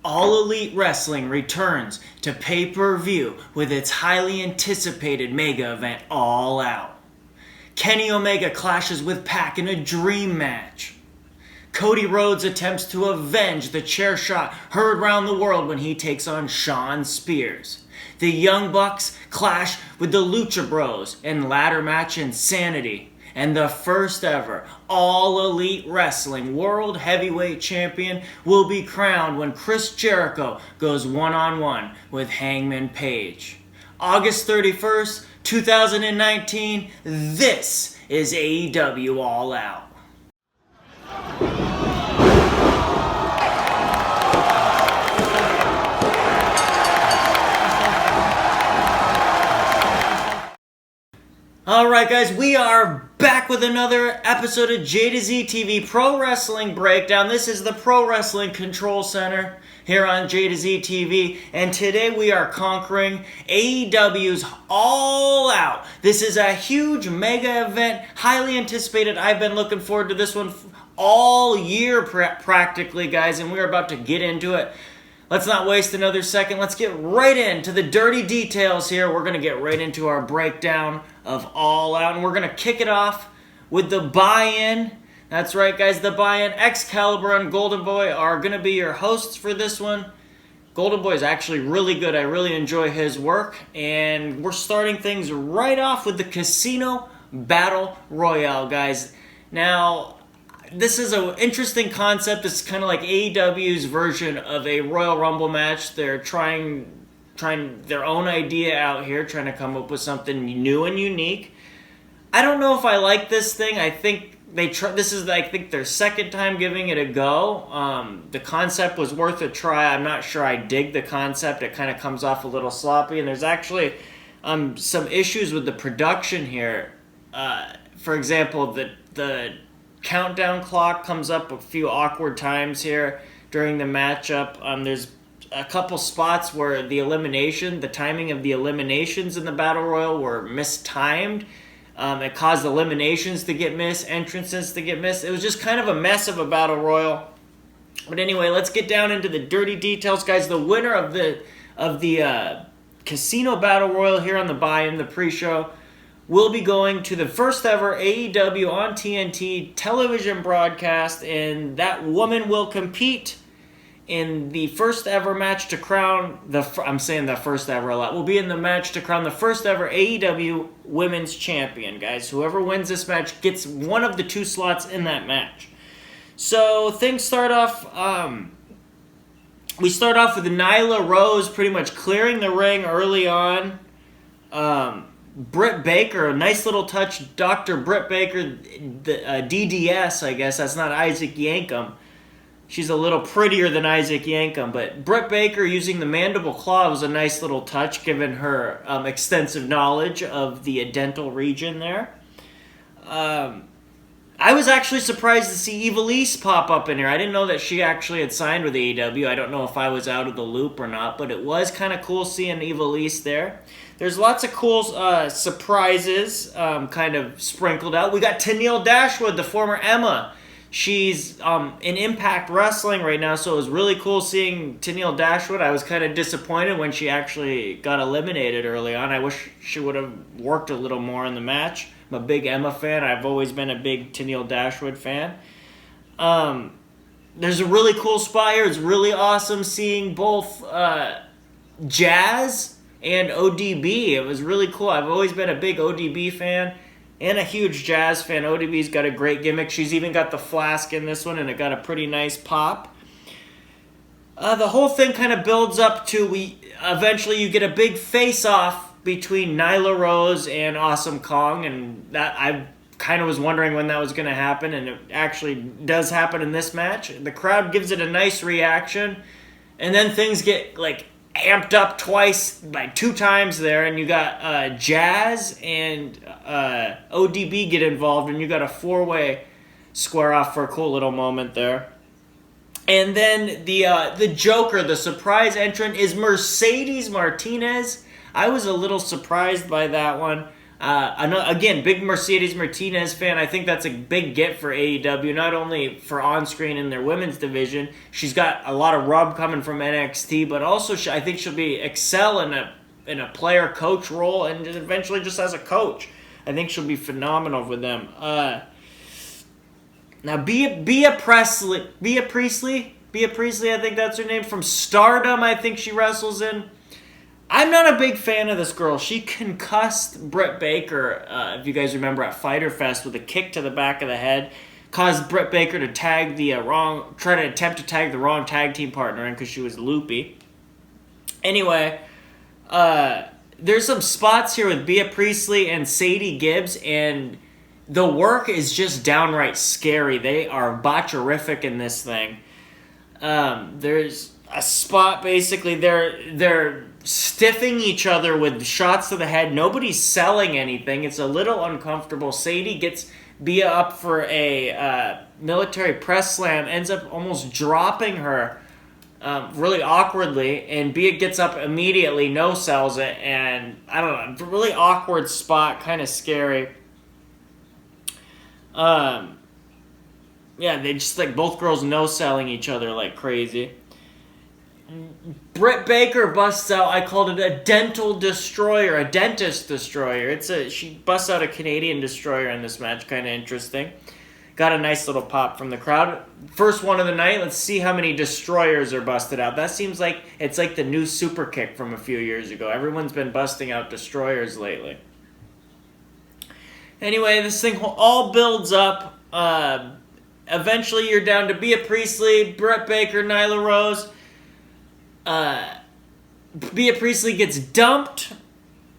All Elite Wrestling returns to pay-per-view with its highly anticipated mega event, All Out. Kenny Omega clashes with Pac in a dream match. Cody Rhodes attempts to avenge the chair shot heard around the world when he takes on Shawn Spears. The Young Bucks clash with the Lucha Bros in ladder match Insanity. And the first ever All Elite Wrestling World Heavyweight Champion will be crowned when Chris Jericho goes one-on-one with Hangman Page. August 31st, 2019, this is AEW All Out. Alright guys, we are back with another episode of JtoZ TV Pro Wrestling Breakdown. This is the Pro Wrestling Control Center here on JtoZ TV, and today we are conquering AEW's All Out. This is a huge mega event, highly anticipated. I've been looking forward to this one all year practically, guys, and we're about to get into it. Let's not waste another second. Let's get right into the dirty details here. We're going to get right into our breakdown of All Out, and we're going to kick it off with the buy-in. That's right, guys, the buy-in. Excalibur and Golden Boy are going to be your hosts for this one. Golden Boy is actually really good. I really enjoy his work, and we're starting things right off with the Casino Battle Royale, guys. Now, this is an interesting concept. It's kind of like AEW's version of a Royal Rumble match. They're trying their own idea out here, trying to come up with something new and unique. I don't know if I like this thing. I think this is their second time giving it a go. The concept was worth a try. I'm not sure I dig the concept. It kind of comes off a little sloppy, and there's actually some issues with the production here. For example, the countdown clock comes up a few awkward times here during the matchup. There's a couple spots where the timing of the eliminations in the Battle Royal were mistimed. It caused eliminations to get missed, entrances to get missed. It was just kind of a mess of a Battle Royal. But anyway, let's get down into the dirty details, guys. The winner of the Casino Battle Royal here on the buy-in, the pre-show, will be going to the first ever AEW on TNT television broadcast, and that woman will compete in the first ever match to crown will be in the match to crown the first ever AEW Women's Champion, guys. Whoever wins this match gets one of the two slots in that match. So things start off, we start off with Nyla Rose pretty much clearing the ring early on. Britt Baker, a nice little touch. Dr. Britt Baker, the DDS, I guess. That's not Isaac Yankem. She's a little prettier than Isaac Yankem. But Britt Baker using the mandible claw was a nice little touch, given her extensive knowledge of the dental region there. I was actually surprised to see Ivelisse pop up in here. I didn't know that she actually had signed with AEW. I don't know if I was out of the loop or not, but it was kind of cool seeing Ivelisse there. There's lots of cool surprises kind of sprinkled out. We got Tenille Dashwood, the former Emma. She's in Impact Wrestling right now, so it was really cool seeing Tenille Dashwood. I was kind of disappointed when she actually got eliminated early on. I wish she would have worked a little more in the match. I'm a big Emma fan. I've always been a big Tenille Dashwood fan. There's a really cool spot here. It's really awesome seeing both Jazz and ODB. It was really cool. I've always been a big ODB fan and a huge Jazz fan. ODB's got a great gimmick. She's even got the flask in this one, and it got a pretty nice pop. The whole thing kind of builds up to eventually you get a big face-off between Nyla Rose and Awesome Kong, and that I kind of was wondering when that was going to happen, and it actually does happen in this match. The crowd gives it a nice reaction, and then things get amped up two times there, and you got Jazz and ODB get involved, and you got a four-way square off for a cool little moment there. And then the Joker, the surprise entrant, is Mercedes Martinez. I was a little surprised by that one. Again, big Mercedes Martinez fan. I think that's a big get for AEW, not only for on-screen in their women's division. She's got a lot of rub coming from NXT, but also I think she'll excel in a player-coach role and eventually just as a coach. I think she'll be phenomenal with them. Now, Bea Priestley, I think that's her name, from Stardom, I think she wrestles in. I'm not a big fan of this girl. She concussed Britt Baker, if you guys remember, at Fyter Fest with a kick to the back of the head. Caused Britt Baker to try to attempt to tag the wrong tag team partner in because she was loopy. Anyway, there's some spots here with Bea Priestley and Sadie Gibbs, and the work is just downright scary. They are botcherific in this thing. There's a spot, basically, they're stiffing each other with shots to the head. Nobody's selling anything. It's a little uncomfortable. Sadie gets Bea up for a military press slam, ends up almost dropping her really awkwardly, and Bea gets up immediately, no-sells it, and I don't know, really awkward spot, kind of scary. Yeah, they just, like, both girls no-selling each other like crazy. Britt Baker busts out, I called it a dental destroyer, a dentist destroyer. She busts out a Canadian destroyer in this match, kind of interesting. Got a nice little pop from the crowd. First one of the night, let's see how many destroyers are busted out. That seems like it's like the new super kick from a few years ago. Everyone's been busting out destroyers lately. Anyway, this thing all builds up. Eventually, you're down to Bea Priestley, Britt Baker, Nyla Rose. Bea Priestley gets dumped,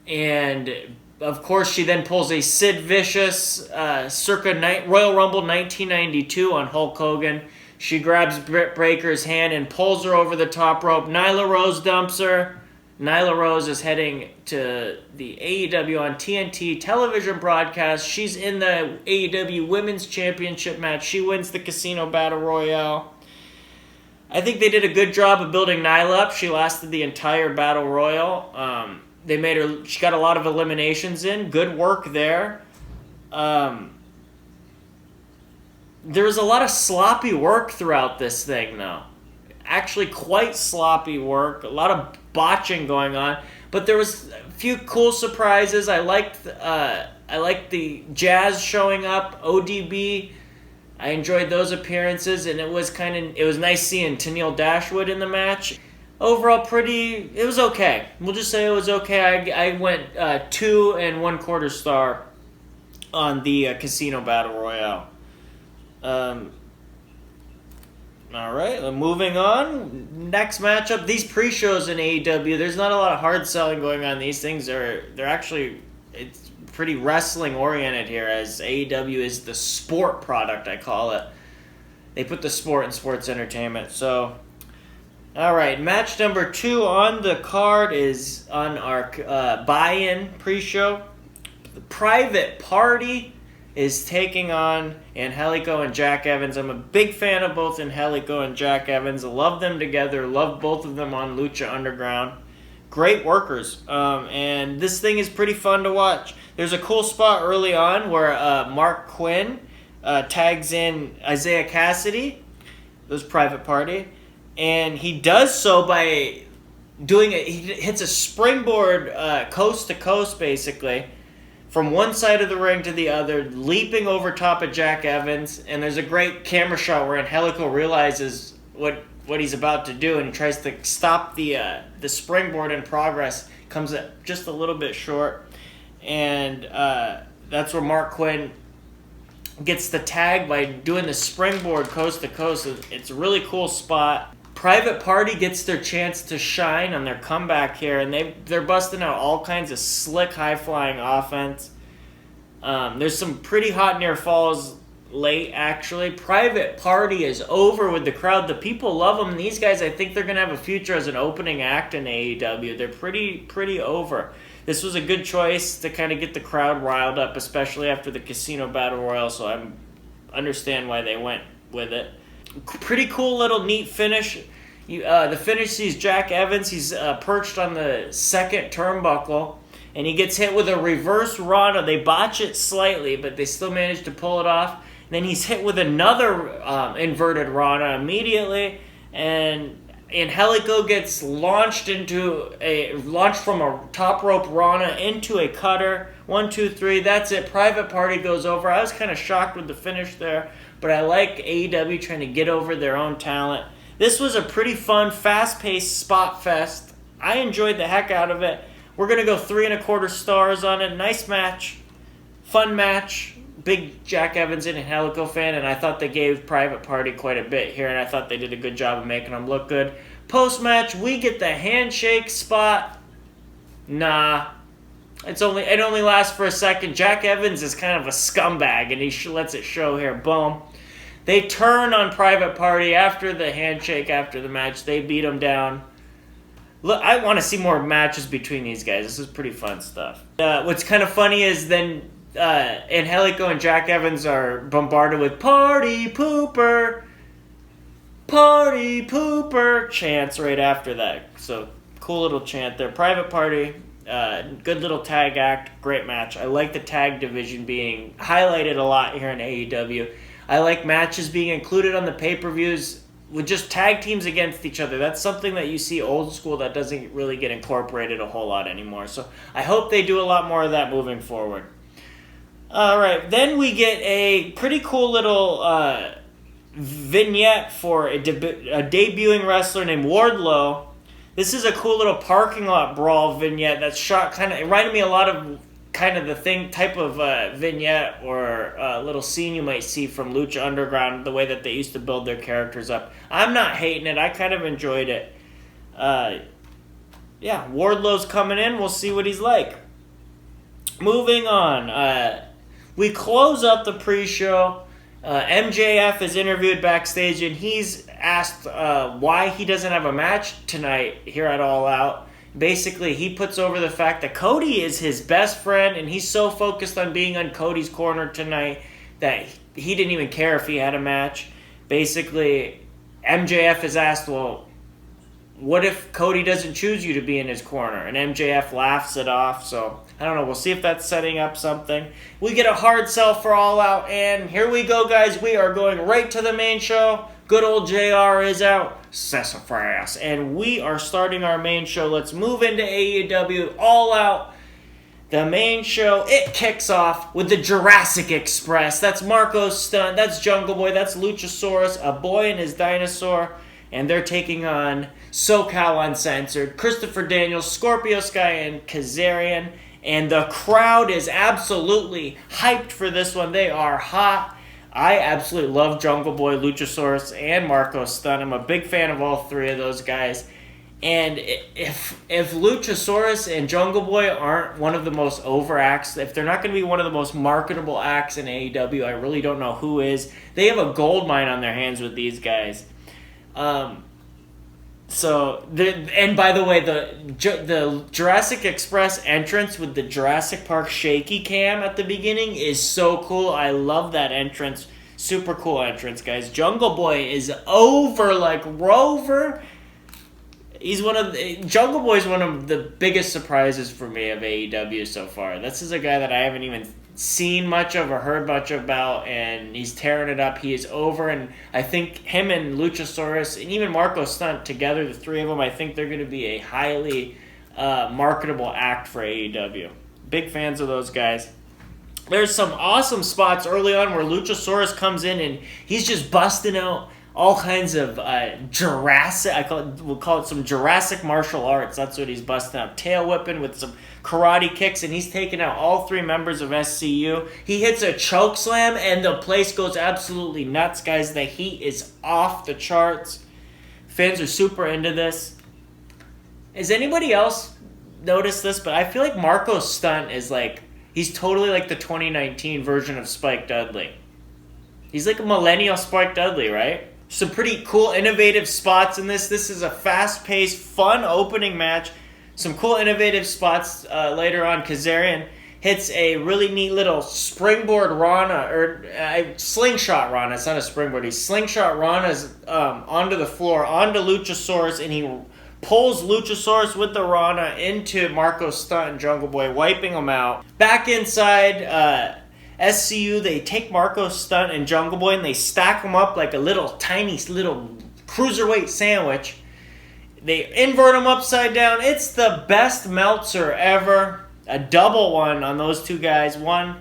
and of course she then pulls a Sid Vicious circa Royal Rumble 1992 on Hulk Hogan. She grabs Britt Baker's hand and pulls her over the top rope. Nyla Rose dumps her. Nyla Rose is heading to the AEW on TNT television broadcast. She's in the AEW Women's Championship match. She wins the Casino Battle Royale. I think they did a good job of building Nyla up. She lasted the entire Battle Royal. She got a lot of eliminations in. Good work there. There was a lot of sloppy work throughout this thing, though. Actually, quite sloppy work. A lot of botching going on. But there was a few cool surprises. I liked the Jazz showing up, ODB. I enjoyed those appearances, and it was nice seeing Tenille Dashwood in the match. Overall, it was okay. We'll just say it was okay. I went 2 1/4 star on the Casino Battle Royale. All right, moving on. Next matchup. These pre-shows in AEW, there's not a lot of hard selling going on. These things they're actually, it's pretty wrestling oriented here, as AEW is the sport product, I call it. They put the sport in sports entertainment. So, all right, match number 2 on the card is on our buy-in pre-show. The Private Party is taking on Angelico and Jack Evans. I'm a big fan of both Angelico and Jack Evans. I love them together. Love both of them on Lucha Underground. Great workers. And this thing is pretty fun to watch. There's a cool spot early on where Mark Quinn tags in Isaiah Cassidy, this Private Party, and he does so by he hits a springboard coast to coast, basically, from one side of the ring to the other, leaping over top of Jack Evans, and there's a great camera shot where Angelico realizes what he's about to do, and he tries to stop the springboard in progress, comes up just a little bit short, and that's where Mark Quinn gets the tag by doing the springboard coast to coast. It's a really cool spot. Private Party gets their chance to shine on their comeback here, and they're busting out all kinds of slick, high-flying offense. There's some pretty hot near falls late, actually. Private Party is over with the crowd. The people love them. These guys, I think they're going to have a future as an opening act in AEW. They're pretty over. This was a good choice to kind of get the crowd riled up, especially after the Casino Battle Royal, so I understand why they went with it. Pretty cool little neat finish. The finish sees Jack Evans. He's perched on the second turnbuckle, and he gets hit with a reverse Rana. They botch it slightly, but they still manage to pull it off. Then he's hit with another inverted Rana immediately, and Angelico gets launched from a top rope Rana into a cutter. 1, 2, 3. That's it. Private Party goes over. I was kind of shocked with the finish there, but I like AEW trying to get over their own talent. This was a pretty fun, fast-paced spot fest. I enjoyed the heck out of it. We're gonna go 3.25 stars on it. Nice match, fun match. Big Jack Evans and Angelico fan, and I thought they gave Private Party quite a bit here, and I thought they did a good job of making them look good. Post-match, we get the handshake spot. Nah. It only lasts for a second. Jack Evans is kind of a scumbag, and he lets it show here. Boom. They turn on Private Party after the handshake, after the match. They beat him down. Look, I want to see more matches between these guys. This is pretty fun stuff. What's kind of funny is then Angelico and Jack Evans are bombarded with "Party Pooper, Party Pooper" chants right after that. So, cool little chant there. Private Party, good little tag act, great match. I like the tag division being highlighted a lot here in AEW. I like matches being included on the pay-per-views with just tag teams against each other. That's something that you see old school that doesn't really get incorporated a whole lot anymore. So, I hope they do a lot more of that moving forward. Alright, then we get a pretty cool little vignette for a debuting wrestler named Wardlow. This is a cool little parking lot brawl vignette that's shot kind of, it reminded me a lot of kind of the type of vignette or little scene you might see from Lucha Underground, the way that they used to build their characters up. I'm not hating it. I kind of enjoyed it. Yeah, Wardlow's coming in. We'll see what he's like. Moving on. We close up the pre-show. MJF is interviewed backstage, and he's asked why he doesn't have a match tonight here at All Out. Basically, he puts over the fact that Cody is his best friend, and he's so focused on being on Cody's corner tonight that he didn't even care if he had a match. Basically, MJF is asked, well, what if Cody doesn't choose you to be in his corner? And MJF laughs it off, so I don't know. We'll see if that's setting up something. We get a hard sell for All Out, and here we go, guys. We are going right to the main show. Good old JR is out. Sassafras. And we are starting our main show. Let's move into AEW All Out. The main show, it kicks off with the Jurassic Express. That's Marco's Stunt. That's Jungle Boy. That's Luchasaurus, a boy and his dinosaur. And they're taking on SoCal Uncensored, Christopher Daniels, Scorpio Sky, and Kazarian. And the crowd is absolutely hyped for this one. They are hot. I absolutely love Jungle Boy, Luchasaurus, and Marco Stunt. I'm a big fan of all three of those guys. And if Luchasaurus and Jungle Boy aren't one of the most over acts, if they're not going to be one of the most marketable acts in AEW, I really don't know who is. They have a gold mine on their hands with these guys. And by the way, the Jurassic Express entrance with the Jurassic Park shaky cam at the beginning is so cool. I love that entrance. Super cool entrance, guys. Jungle Boy is over like Rover. Jungle Boy is one of the biggest surprises for me of AEW so far. This is a guy that I haven't even seen much of or heard much about, and he's tearing it up. He is over, and I think him and Luchasaurus and even Marco Stunt together, the three of them, I think they're going to be a highly marketable act for AEW. Big fans of those guys. There's some awesome spots early on where Luchasaurus comes in and he's just busting out all kinds of Jurassic, we'll call it some Jurassic martial arts. That's what he's busting out. Tail whipping with some karate kicks, and he's taking out all three members of SCU. He hits a choke slam, and the place goes absolutely nuts, guys. The heat is off the charts. Fans are super into this. Has anybody else noticed this? But I feel like Marco Stunt is like, he's totally like the 2019 version of Spike Dudley. He's like a millennial Spike Dudley, right? Some pretty cool, innovative spots in this. This is a fast-paced, fun opening match. Some cool, innovative spots later on. Kazarian hits a really neat little springboard Rana, or slingshot Rana. It's not a springboard. He slingshot Rana's onto the floor, onto Luchasaurus, and he pulls Luchasaurus with the Rana into Marco Stunt and Jungle Boy, wiping them out. Back inside SCU, they take Marco Stunt and Jungle Boy and they stack them up like a tiny little cruiserweight sandwich. They invert them upside down. It's the best Meltzer ever. A double one on those two guys. 1,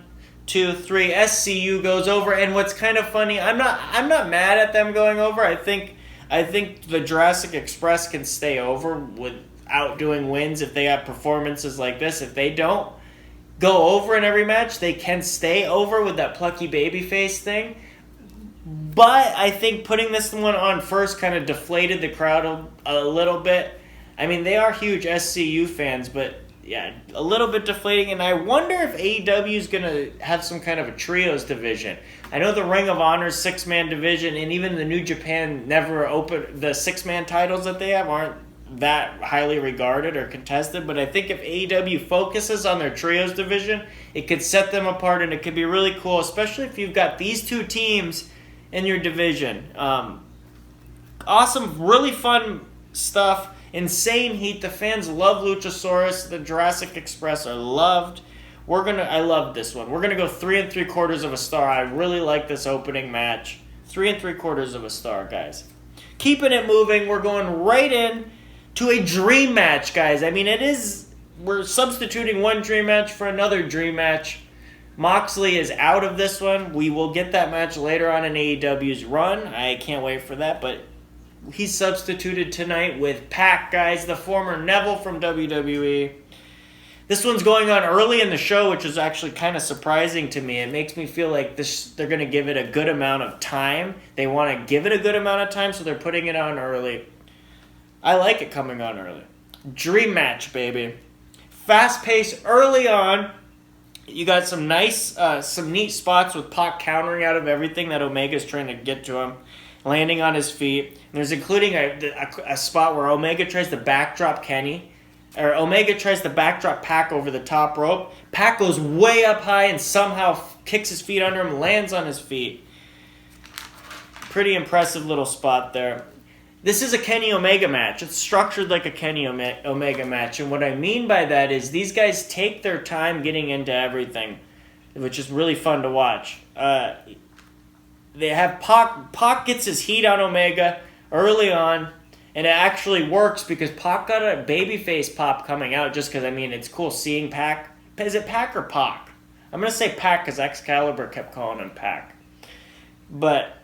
2, 3. SCU goes over. And what's kind of funny, I'm not mad at them going over. I think the Jurassic Express can stay over without doing wins if they have performances like this. If they don't go over in every match, they can stay over with that plucky babyface thing. But I think putting this one on first kind of deflated the crowd a little bit. I mean, they are huge SCU fans, but yeah, a little bit deflating. And I wonder if AEW is going to have some kind of a trios division. I know the Ring of Honor's 6-man division, and even the New Japan never opened. The 6-man titles that they have aren't that highly regarded or contested. But I think if AEW focuses on their trios division, it could set them apart, and it could be really cool, especially if you've got these two teams in your division. Awesome, really fun stuff. Insane heat. The fans love Luchasaurus. The Jurassic Express are loved. I love this one. We're gonna go 3 3/4 of a star. I really like this opening match. 3 3/4 of a star, guys. Keeping it moving. We're going right in to a dream match, guys. I mean, we're substituting one dream match for another dream match. Moxley is out of this one. We will get that match later on in AEW's run. I can't wait for that, but he's substituted tonight with Pac, guys, the former Neville from WWE. This one's going on early in the show, which is actually kind of surprising to me. It makes me feel like they're going to give it a good amount of time. They want to give it a good amount of time, so they're putting it on early. I like it coming on early. Dream match, baby. Fast pace early on. You got some neat spots with Pac countering out of everything that Omega's trying to get to him, landing on his feet. And there's including a spot where Omega tries to backdrop Kenny, or Omega tries to backdrop Pac over the top rope. Pac goes way up high and somehow kicks his feet under him, lands on his feet. Pretty impressive little spot there. This is a Kenny Omega match. It's structured like a Kenny Omega match. And what I mean by that is these guys take their time getting into everything, which is really fun to watch. They have Pac gets his heat on Omega early on, and it actually works because Pac got a babyface pop coming out just because, I mean, it's cool seeing Pac. Is it Pac or Pac? I'm going to say Pac because Excalibur kept calling him Pac. But,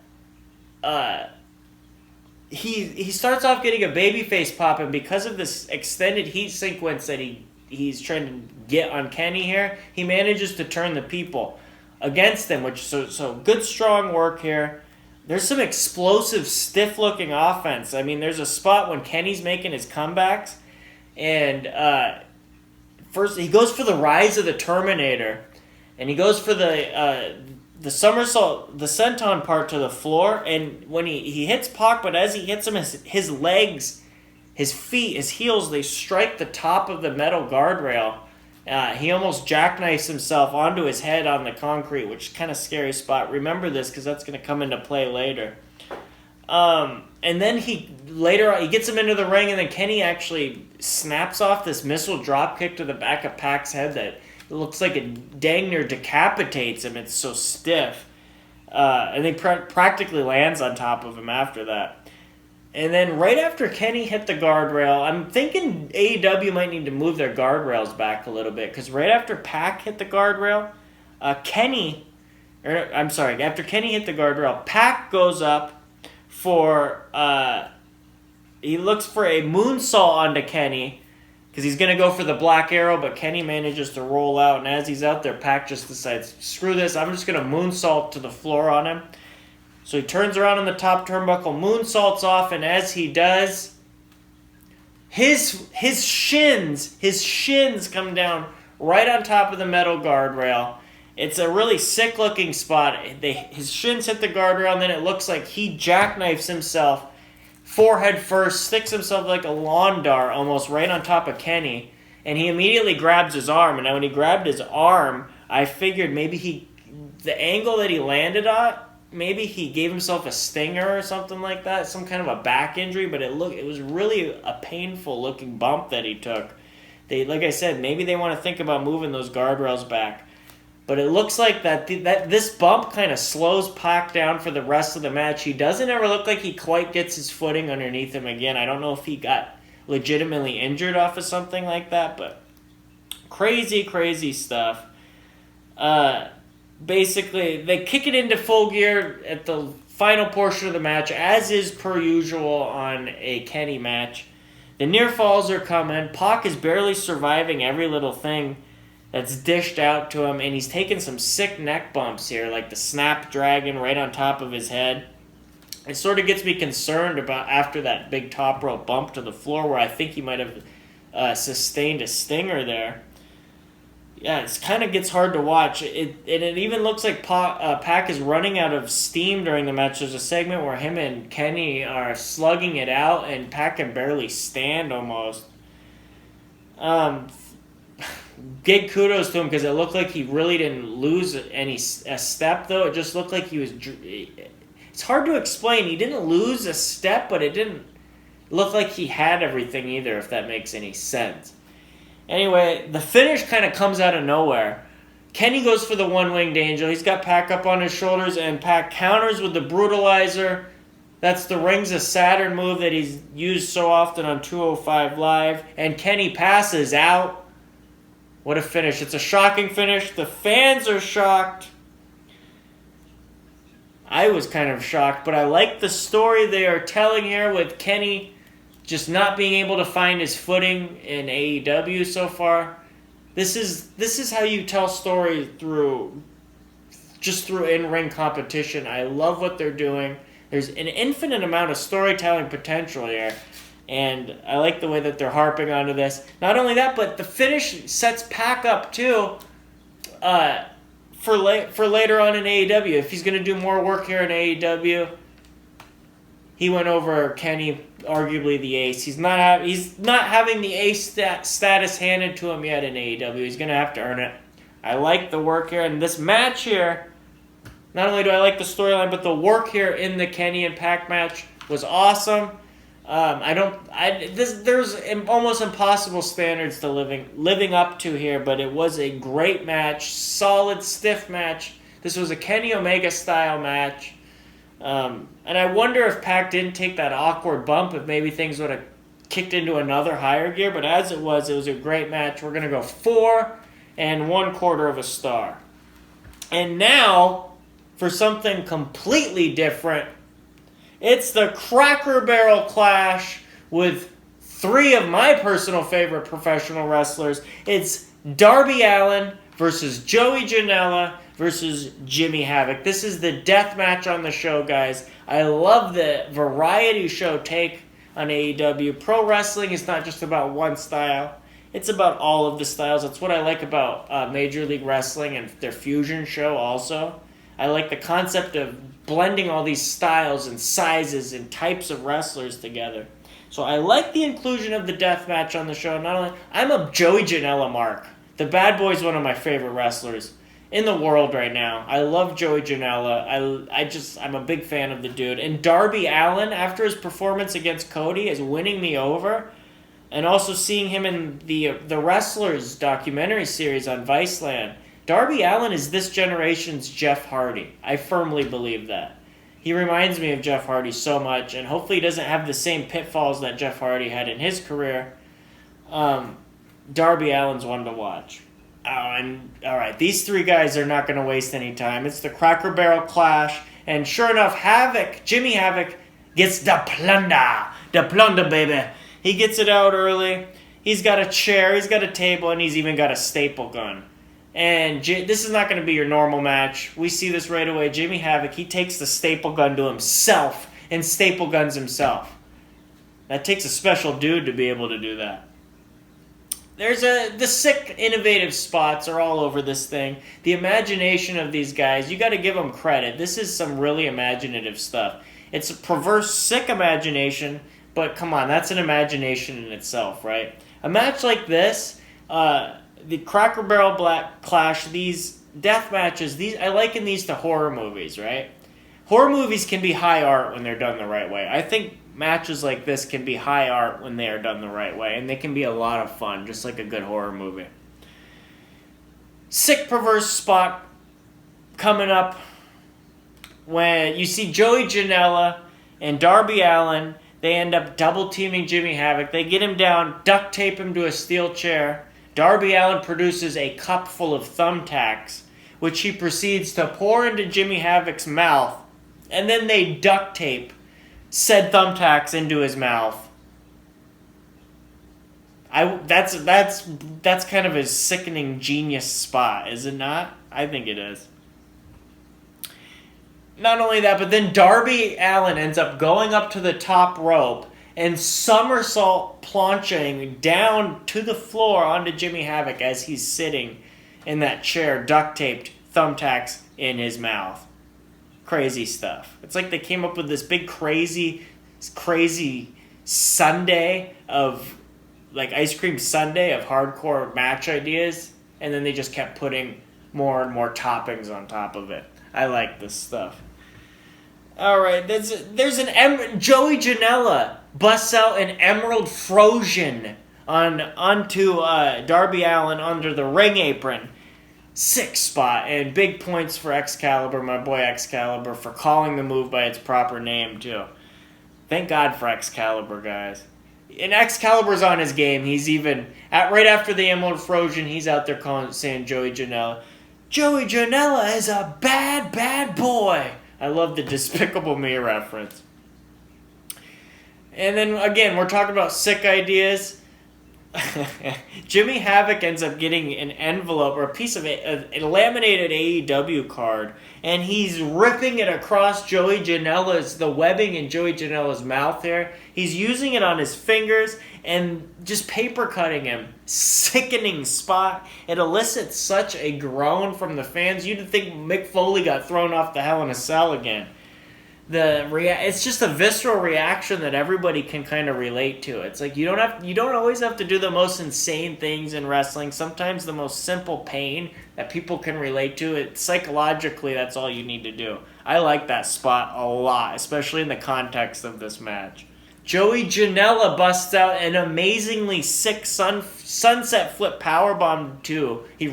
He starts off getting a babyface pop, and because of this extended heat sequence that he's trying to get on Kenny here, he manages to turn the people against him, which so good strong work here. There's some explosive, stiff-looking offense. I mean, there's a spot when Kenny's making his comebacks, and first he goes for the Rise of the Terminator, and he goes for the somersault, the senton part to the floor, and when he hits Pac, but as he hits him, his legs, his feet, his heels, they strike the top of the metal guardrail. He almost jackknifes himself onto his head on the concrete, which is kind of scary spot. Remember this because that's going to come into play later. And then he gets him into the ring, and then Kenny actually snaps off this missile drop kick to the back of Pac's head that it looks like it dang near decapitates him. It's so stiff. And he practically lands on top of him after that. And then right after Kenny hit the guardrail, I'm thinking AEW might need to move their guardrails back a little bit. Because right after Pac hit the guardrail, after Kenny hit the guardrail, Pac goes up for, he looks for a moonsault onto Kenny. Because he's going to go for the Black Arrow, but Kenny manages to roll out. And as he's out there, Pac just decides, screw this, I'm just going to moonsault to the floor on him. So he turns around on the top turnbuckle, moonsaults off, and as he does, his shins come down right on top of the metal guardrail. It's a really sick-looking spot. His shins hit the guardrail, and then it looks like he jackknifes himself forehead first, sticks himself like a lawn dart almost right on top of Kenny, and he immediately grabs his arm. And when he grabbed his arm, I figured maybe the angle that he landed at maybe he gave himself a stinger or something like that, some kind of a back injury, but it was really a painful looking bump that he took. Like I said, maybe they want to think about moving those guardrails back. But it looks like that this bump kind of slows Pac down for the rest of the match. He doesn't ever look like he quite gets his footing underneath him again. I don't know if he got legitimately injured off of something like that, but crazy stuff. Basically, they kick it into full gear at the final portion of the match, as is per usual on a Kenny match. The near falls are coming. Pac is barely surviving every little thing that's dished out to him, and he's taking some sick neck bumps here, like the Snapdragon right on top of his head. It sort of gets me concerned about after that big top rope bump to the floor where I think he might have sustained a stinger there. Yeah, it kind of gets hard to watch. It even looks like Pac is running out of steam during the match. There's a segment where him and Kenny are slugging it out, and Pac can barely stand almost. Big kudos to him because it looked like he really didn't lose a step, though. It just looked like he was... It's hard to explain. He didn't lose a step, but it didn't look like he had everything either, if that makes any sense. Anyway, the finish kind of comes out of nowhere. Kenny goes for the one-winged angel. He's got Pac up on his shoulders, and Pac counters with the brutalizer. That's the Rings of Saturn move that he's used so often on 205 Live. And Kenny passes out. What a finish. It's a shocking finish. The fans are shocked. I was kind of shocked, but I like the story they are telling here with Kenny just not being able to find his footing in AEW so far. This is how you tell stories through in-ring competition. I love what they're doing. There's an infinite amount of storytelling potential here. And I like the way that they're harping onto this. Not only that, but the finish sets Pac up too for later on in AEW. If he's going to do more work here in AEW, he went over Kenny, arguably the ace. He's not having the ace status handed to him yet in AEW. He's going to have to earn it. I like the work here. And this match here, not only do I like the storyline, but the work here in the Kenny and Pac match was awesome. There's almost impossible standards to living up to here, but it was a great match, solid, stiff match. This was a Kenny Omega style match. And I wonder if Pac didn't take that awkward bump, if maybe things would have kicked into another higher gear, but as it was a great match. We're going to go 4 1/4 stars. And now, for something completely different, it's the Cracker Barrel Clash with 3 of my personal favorite professional wrestlers. It's Darby Allin versus Joey Janela versus Jimmy Havoc. This is the death match on the show, guys. I love the variety show take on AEW. Pro wrestling is not just about one style. It's about all of the styles. That's what I like about Major League Wrestling and their fusion show also. I like the concept of blending all these styles and sizes and types of wrestlers together. So I like the inclusion of the death match on the show. Not only I'm a Joey Janela mark. The Bad Boy's one of my favorite wrestlers in the world right now. I love Joey Janela. I'm a big fan of the dude. And Darby Allin, after his performance against Cody, is winning me over. And also seeing him in the Wrestlers documentary series on Viceland. Darby Allin is this generation's Jeff Hardy. I firmly believe that. He reminds me of Jeff Hardy so much, and hopefully he doesn't have the same pitfalls that Jeff Hardy had in his career. Darby Allin's one to watch. Alright, these 3 guys are not going to waste any time. It's the Cracker Barrel Clash, and sure enough, Jimmy Havoc gets the plunder, baby. He gets it out early. He's got a chair, he's got a table, and he's even got a staple gun. And this is not going to be your normal match. We see this right away. Jimmy Havoc, he takes the staple gun to himself and staple guns himself. That takes a special dude to be able to do that. The sick, innovative spots are all over this thing. The imagination of these guys, you got to give them credit. This is some really imaginative stuff. It's a perverse, sick imagination, but come on, that's an imagination in itself, right? A match like this, the Cracker Barrel Clash, these death matches, I liken these to horror movies, right? horror movies can be high art when they're done the right way. I think matches like this can be high art when they are done the right way, and they can be a lot of fun, just like a good horror movie. Sick perverse spot coming up when you see Joey Janela and Darby Allin. They end up double teaming Jimmy Havoc. They get him down, duct tape him to a steel chair. Darby Allin produces a cup full of thumbtacks, which he proceeds to pour into Jimmy Havoc's mouth, and then they duct tape said thumbtacks into his mouth. That's kind of a sickening genius spot, is it not? I think it is. Not only that, but then Darby Allin ends up going up to the top rope and somersault planching down to the floor onto Jimmy Havoc as he's sitting in that chair, duct taped, thumbtacks in his mouth. Crazy stuff. It's like they came up with this big crazy sundae of, like, ice cream sundae of hardcore match ideas, and then they just kept putting more and more toppings on top of it. I like this stuff. All right, there's Joey Janela busts out an Emerald Frozen onto Darby Allin under the ring apron. Sick spot, and big points for Excalibur, my boy Excalibur, for calling the move by its proper name too. Thank God for Excalibur, guys. And Excalibur's on his game. He's even right after the Emerald Frozen, he's out there saying Joey Janela. Joey Janela is a bad, bad boy. I love the Despicable Me reference. And then, again, we're talking about sick ideas. Jimmy Havoc ends up getting an envelope or a piece of a laminated AEW card, and he's ripping it across the webbing in Joey Janela's mouth there. He's using it on his fingers and just paper cutting him. Sickening spot. It elicits such a groan from the fans. You'd think Mick Foley got thrown off the Hell in a Cell again. It's just a visceral reaction that everybody can kind of relate to. It's like you don't always have to do the most insane things in wrestling. Sometimes the most simple pain that people can relate to, psychologically, that's all you need to do. I like that spot a lot, especially in the context of this match. Joey Janela busts out an amazingly sick sunset flip powerbomb too. He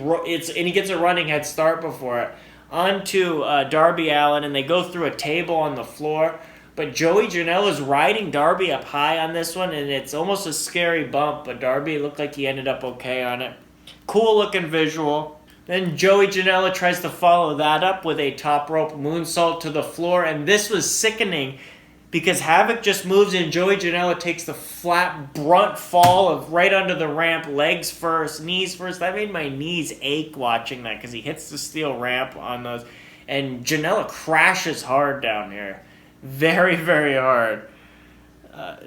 gets a running head start before it onto Darby Allin, and they go through a table on the floor. But Joey Janela's riding Darby up high on this one, and it's almost a scary bump, but Darby looked like he ended up okay on it. Cool looking visual. Then Joey Janela tries to follow that up with a top rope moonsault to the floor, and this was sickening because Havoc just moves and Joey Janela takes the flat brunt fall of right under the ramp, legs first, knees first. That made my knees ache watching that because he hits the steel ramp on those. And Janela crashes hard down here. Very, very hard. And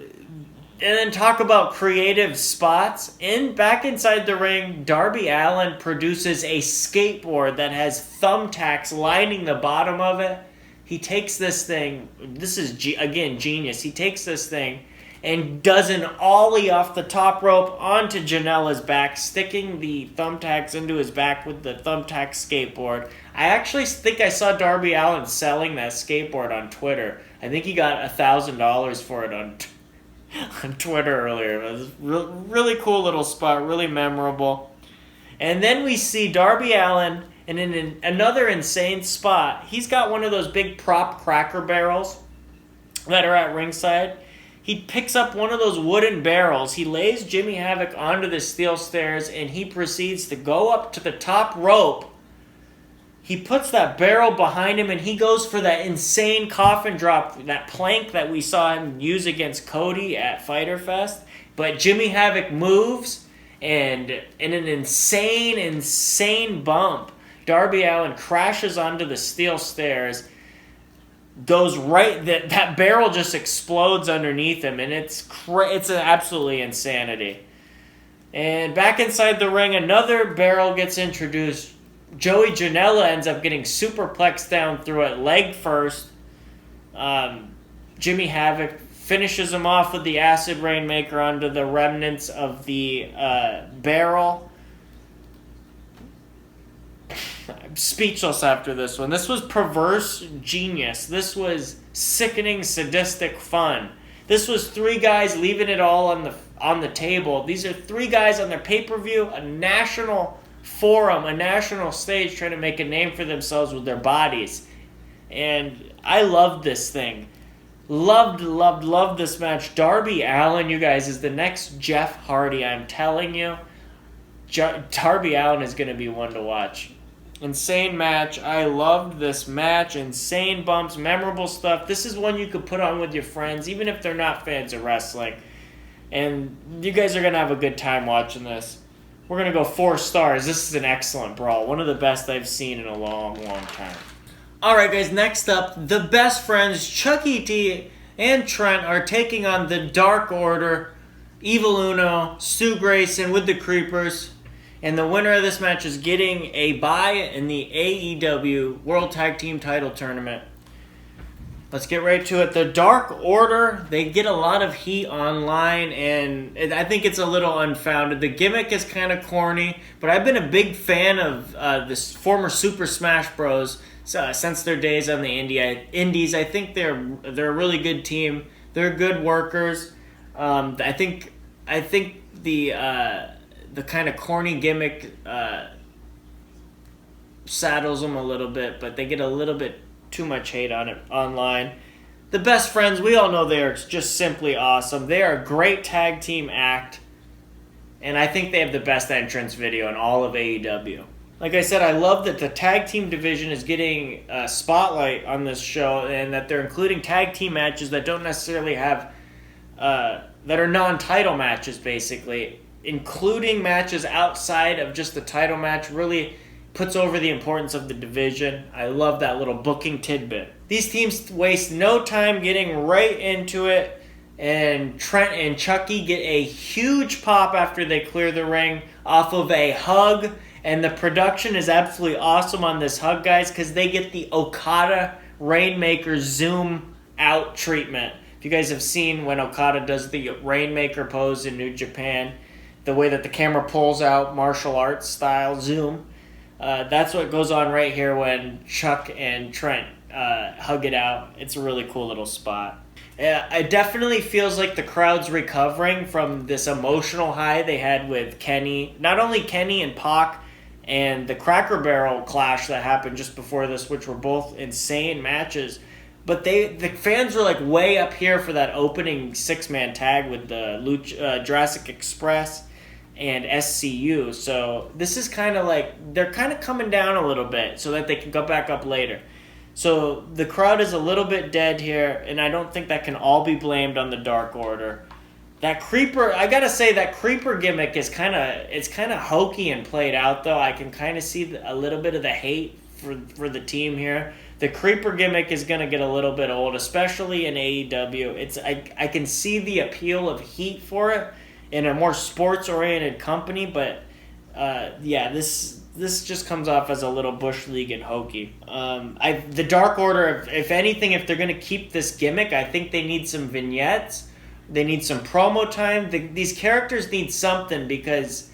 then talk about creative spots. Back inside the ring, Darby Allin produces a skateboard that has thumbtacks lining the bottom of it. He takes this thing, this is, again, genius. He takes this thing and does an ollie off the top rope onto Janela's back, sticking the thumbtacks into his back with the thumbtack skateboard. I actually think I saw Darby Allin selling that skateboard on Twitter. I think he got $1,000 for it on Twitter earlier. It was really cool little spot, really memorable. And then we see Darby Allin. And in another insane spot, he's got one of those big prop Cracker Barrels that are at ringside. He picks up one of those wooden barrels. He lays Jimmy Havoc onto the steel stairs, and he proceeds to go up to the top rope. He puts that barrel behind him, and he goes for that insane coffin drop, that plank that we saw him use against Cody at Fyter Fest. But Jimmy Havoc moves, and in an insane bump, Darby Allin crashes onto the steel stairs, goes right, that barrel just explodes underneath him, and it's absolutely insanity. And back inside the ring, another barrel gets introduced. Joey Janela ends up getting superplexed down through it, leg first. Jimmy Havoc finishes him off with the Acid Rainmaker onto the remnants of the barrel. I'm speechless after this one. This was perverse genius. This was sickening, sadistic fun. This was three guys leaving it all on the table. These are three guys on their pay-per-view, a national forum, a national stage, trying to make a name for themselves with their bodies. And I loved this thing. Loved this match. Darby Allin, you guys, is the next Jeff Hardy. I'm telling you. Darby Allin is going to be one to watch. Insane match. I loved this match. Insane bumps, memorable stuff. This is one you could put on with your friends, even if they're not fans of wrestling. And you guys are going to have a good time watching this. We're going to go 4 stars. This is an excellent brawl. One of the best I've seen in a long time. Alright guys, next up, the best friends, Chucky T and Trent, are taking on the Dark Order, Evil Uno, Stu Grayson with the Creepers. And the winner of this match is getting a bye in the AEW World Tag Team Title Tournament. Let's get right to it. The Dark Order, they get a lot of heat online, and I think it's a little unfounded. The gimmick is kind of corny, but I've been a big fan of this former Super Smash Bros. Since their days on the Indies. I think they're a really good team. They're good workers. I think the kind of corny gimmick saddles them a little bit, but they get a little bit too much hate on it online. The best friends, we all know they're just simply awesome. They are a great tag team act, and I think they have the best entrance video in all of AEW. Like I said, I love that the tag team division is getting a spotlight on this show, and that they're including tag team matches that don't necessarily have, that are non-title matches, basically. Including matches outside of just the title match really puts over the importance of the division. I love that little booking tidbit. These teams waste no time getting right into it, and Trent and Chucky get a huge pop after they clear the ring off of a hug. And the production is absolutely awesome on this hug, guys, because they get the Okada Rainmaker zoom out treatment. If you guys have seen when Okada does the Rainmaker pose in New Japan, the way that the camera pulls out martial arts style zoom, that's what goes on right here when Chuck and Trent hug it out. It's a really cool little spot. It definitely feels like the crowd's recovering from this emotional high they had with Kenny. Not only Kenny and Pac, and the Cracker Barrel clash that happened just before this, which were both insane matches. But the fans were like way up here for that opening 6-man tag with the Jurassic Express and SCU. So this is kind of like, they're kind of coming down a little bit so that they can go back up later. So the crowd is a little bit dead here, and I don't think that can all be blamed on the Dark Order. That creeper, I gotta say, that creeper gimmick is kind of hokey and played out, though. I can kind of see a little bit of the hate for the team here. The creeper gimmick is gonna get a little bit old, especially in AEW. I can see the appeal of heat for it in a more sports-oriented company, but this just comes off as a little Bush League and hokey. The Dark Order, if anything, if they're gonna keep this gimmick, I think they need some vignettes. They need some promo time. These characters need something, because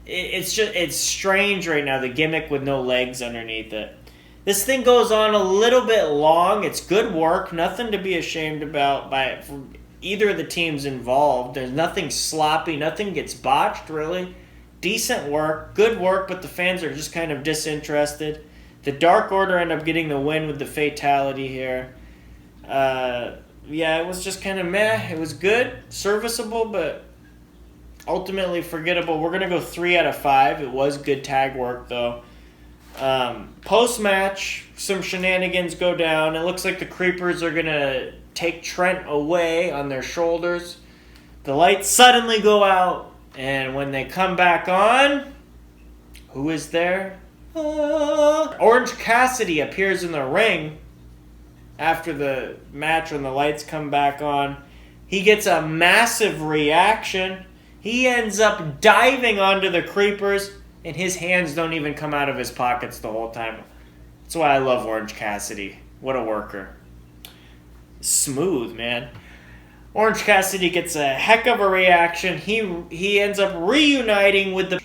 it's strange right now, the gimmick with no legs underneath it. This thing goes on a little bit long. It's good work. Nothing to be ashamed about from either of the teams involved. There's nothing sloppy. Nothing gets botched, really. Decent work. Good work, but the fans are just kind of disinterested. The Dark Order end up getting the win with the fatality here. It was just kind of meh. It was good, serviceable, but ultimately forgettable. We're going to go 3 out of 5. It was good tag work, though. Post-match, some shenanigans go down. It looks like the Creepers are going to take Trent away on their shoulders. The lights suddenly go out, and when they come back on, who is there? Orange Cassidy appears in the ring. After the match, when the lights come back on, he gets a massive reaction. He ends up diving onto the Creepers, and his hands don't even come out of his pockets the whole time. That's why I love Orange Cassidy. What a worker. Smooth, man. Orange Cassidy gets a heck of a reaction. He ends up reuniting with the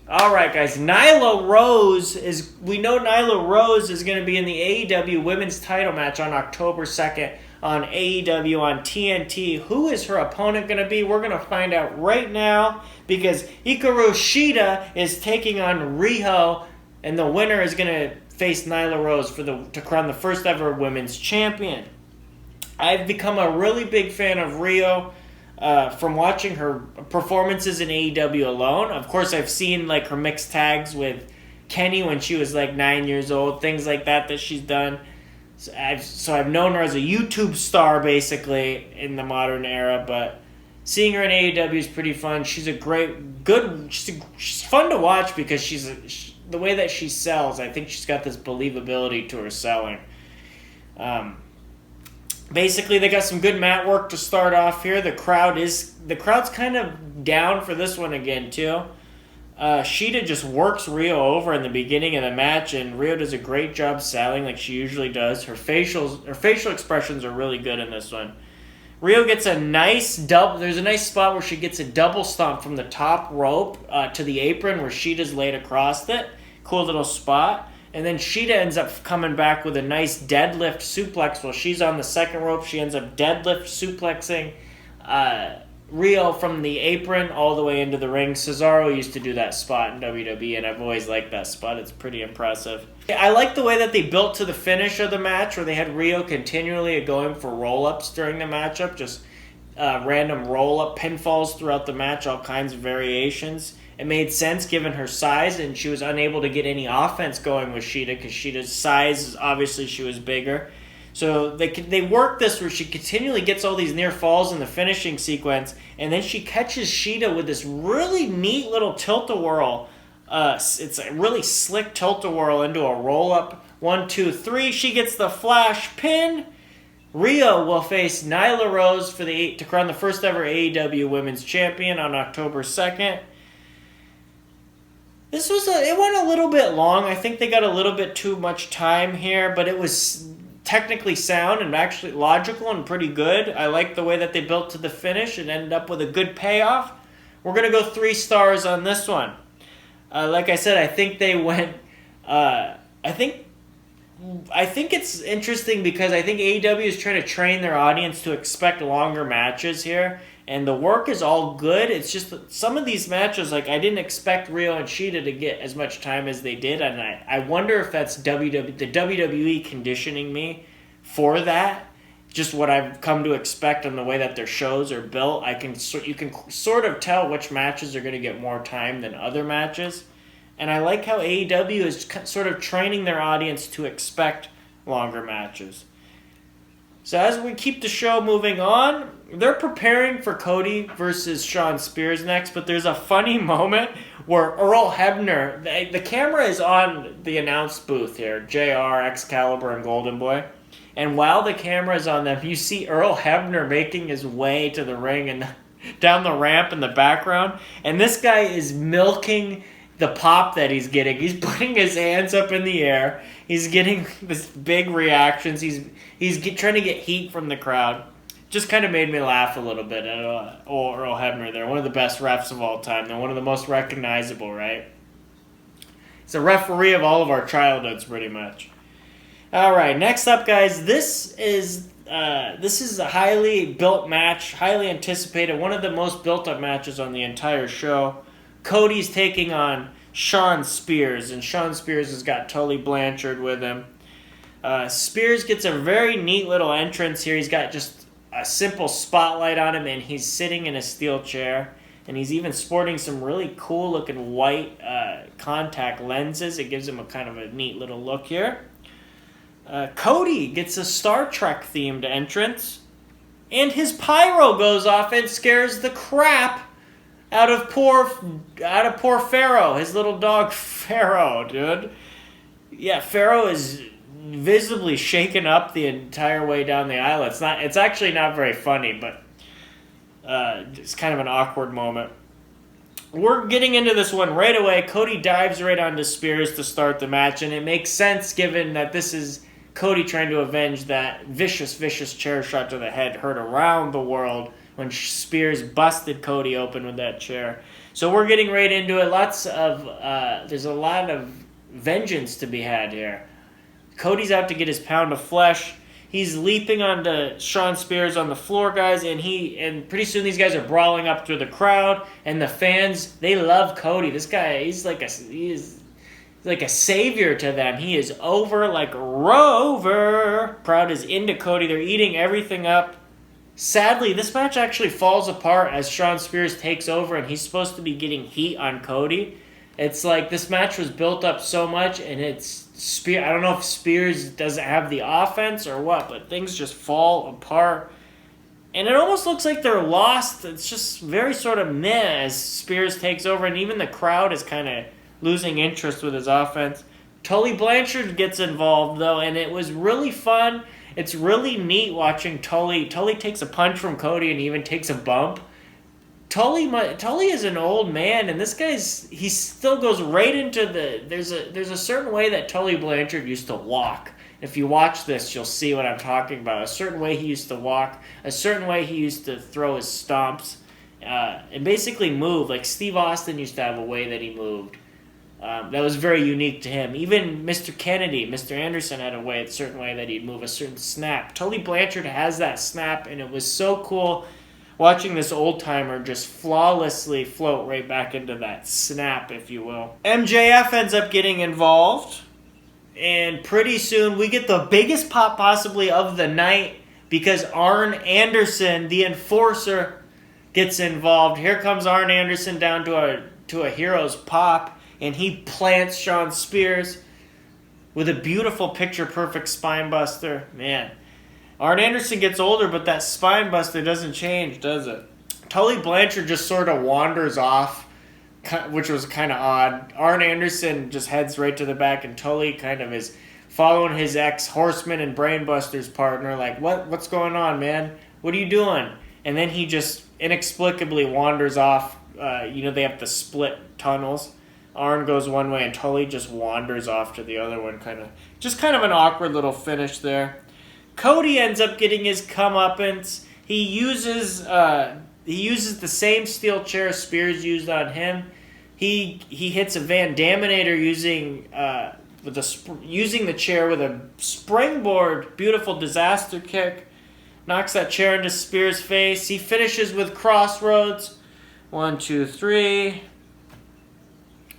All right, guys. Nyla Rose we know Nyla Rose is going to be in the AEW Women's Title match on October 2nd on AEW on TNT. Who is her opponent going to be? We're going to find out right now because Hikaru Shida is taking on Riho, and the winner is going to face Nyla Rose to crown the first ever women's champion. I've become a really big fan of Riho from watching her performances in AEW alone. Of course, I've seen like her mixed tags with Kenny when she was like 9 years old, things like that she's done. So I've known her as a YouTube star basically in the modern era, but seeing her in AEW is pretty fun. She's she's fun to watch because the way that she sells, I think she's got this believability to her selling. Basically, they got some good mat work to start off here. The crowd's kind of down for this one again too. Shida just works Riho over in the beginning of the match, and Riho does a great job selling like she usually does. Her facial expressions are really good in this one. Riho gets a nice double. There's a nice spot where she gets a double stomp from the top rope to the apron where Shida's laid across it. Cool little spot. And then Shida ends up coming back with a nice deadlift suplex. While she's on the second rope, she ends up deadlift suplexing Riho from the apron all the way into the ring. Cesaro used to do that spot in WWE, and I've always liked that spot. It's pretty impressive. I like the way that they built to the finish of the match, where they had Riho continually going for roll-ups during the matchup, just random roll-up pinfalls throughout the match, all kinds of variations. It made sense given her size, and she was unable to get any offense going with Shida because Shida's size, obviously she was bigger. So they work this where she continually gets all these near falls in the finishing sequence, and then she catches Shida with this really neat little tilt-a-whirl. It's a really slick tilt-a-whirl into a roll-up. 1, 2, 3. She gets the flash pin. Riho will face Nyla Rose to crown the first ever AEW Women's Champion on October 2nd. It went a little bit long. I think they got a little bit too much time here, but it was technically sound and actually logical and pretty good. I like the way that they built to the finish and ended up with a good payoff. We're going to go 3 stars on this one. Like I said, I think they went... I think it's interesting because I think AEW is trying to train their audience to expect longer matches here. And the work is all good. It's just that some of these matches, like I didn't expect Riho and Shida to get as much time as they did, and I wonder if that's the WWE conditioning me for that. Just what I've come to expect on the way that their shows are built. You can sort of tell which matches are going to get more time than other matches, and I like how AEW is sort of training their audience to expect longer matches. So as we keep the show moving on, they're preparing for Cody versus Shawn Spears next, but there's a funny moment where Earl Hebner, the camera is on the announce booth here, JR, Excalibur, and Golden Boy, and while the camera is on them, you see Earl Hebner making his way to the ring and down the ramp in the background, and this guy is milking the pop that he's getting. He's putting his hands up in the air. He's getting this big reactions. He's trying to get heat from the crowd. Just kind of made me laugh a little bit at Earl Hebner there. One of the best refs of all time. They're one of the most recognizable, right? He's a referee of all of our childhoods, pretty much. All right, next up, guys. This is a highly built match, highly anticipated. One of the most built-up matches on the entire show. Cody's taking on Shawn Spears, and Shawn Spears has got Tully Blanchard with him. Spears gets a very neat little entrance here. He's got just a simple spotlight on him, and he's sitting in a steel chair, and he's even sporting some really cool-looking white contact lenses. It gives him a kind of a neat little look here. Cody gets a Star Trek-themed entrance, and his pyro goes off and scares the crap out of poor Pharaoh, his little dog Pharaoh, dude. Yeah, Pharaoh is visibly shaken up the entire way down the aisle. It's actually not very funny, but it's kind of an awkward moment. We're getting into this one right away. Cody dives right onto Spears to start the match, and it makes sense given that this is Cody trying to avenge that vicious chair shot to the head heard around the world when Spears busted Cody open with that chair. So we're getting right into it. There's a lot of vengeance to be had here. Cody's out to get his pound of flesh. He's leaping onto Shawn Spears on the floor, guys, and pretty soon these guys are brawling up through the crowd, and the fans, they love Cody. This guy, he's like a savior to them. He is over like Rover. Crowd is into Cody. They're eating everything up. Sadly, this match actually falls apart as Shawn Spears takes over, and he's supposed to be getting heat on Cody. It's like this match was built up so much, and I don't know if Spears doesn't have the offense or what, but things just fall apart. And it almost looks like they're lost. It's just very sort of meh as Spears takes over, and even the crowd is kind of losing interest with his offense. Tully Blanchard gets involved, though, and it was really fun. It's really neat watching Tully. Tully takes a punch from Cody and even takes a bump. Tully is an old man, and this he still goes right into there's a certain way that Tully Blanchard used to walk. If you watch this, you'll see what I'm talking about. A certain way he used to walk, a certain way he used to throw his stomps, and basically move. Like Steve Austin used to have a way that he moved. That was very unique to him. Even Mr. Kennedy, Mr. Anderson had a certain way that he'd move, a certain snap. Tully Blanchard has that snap, and it was so cool watching this old-timer just flawlessly float right back into that snap, if you will. MJF ends up getting involved, and pretty soon we get the biggest pop possibly of the night because Arn Anderson, the Enforcer, gets involved. Here comes Arn Anderson down to a hero's pop, and he plants Shawn Spears with a beautiful picture-perfect spine buster. Man, Arn Anderson gets older, but that spine buster doesn't change, does it? Tully Blanchard just sort of wanders off, which was kind of odd. Arn Anderson just heads right to the back, and Tully kind of is following his ex-Horseman and Brainbusters partner, like, what's going on, man? What are you doing? And then he just inexplicably wanders off. They have to split tunnels. Arn goes one way, and Tully just wanders off to the other one. Kind of an awkward little finish there. Cody ends up getting his comeuppance. He uses the same steel chair Spears used on him. He hits a Van Daminator using the chair with a springboard, beautiful disaster kick. Knocks that chair into Spears' face. He finishes with Crossroads. 1, 2, 3.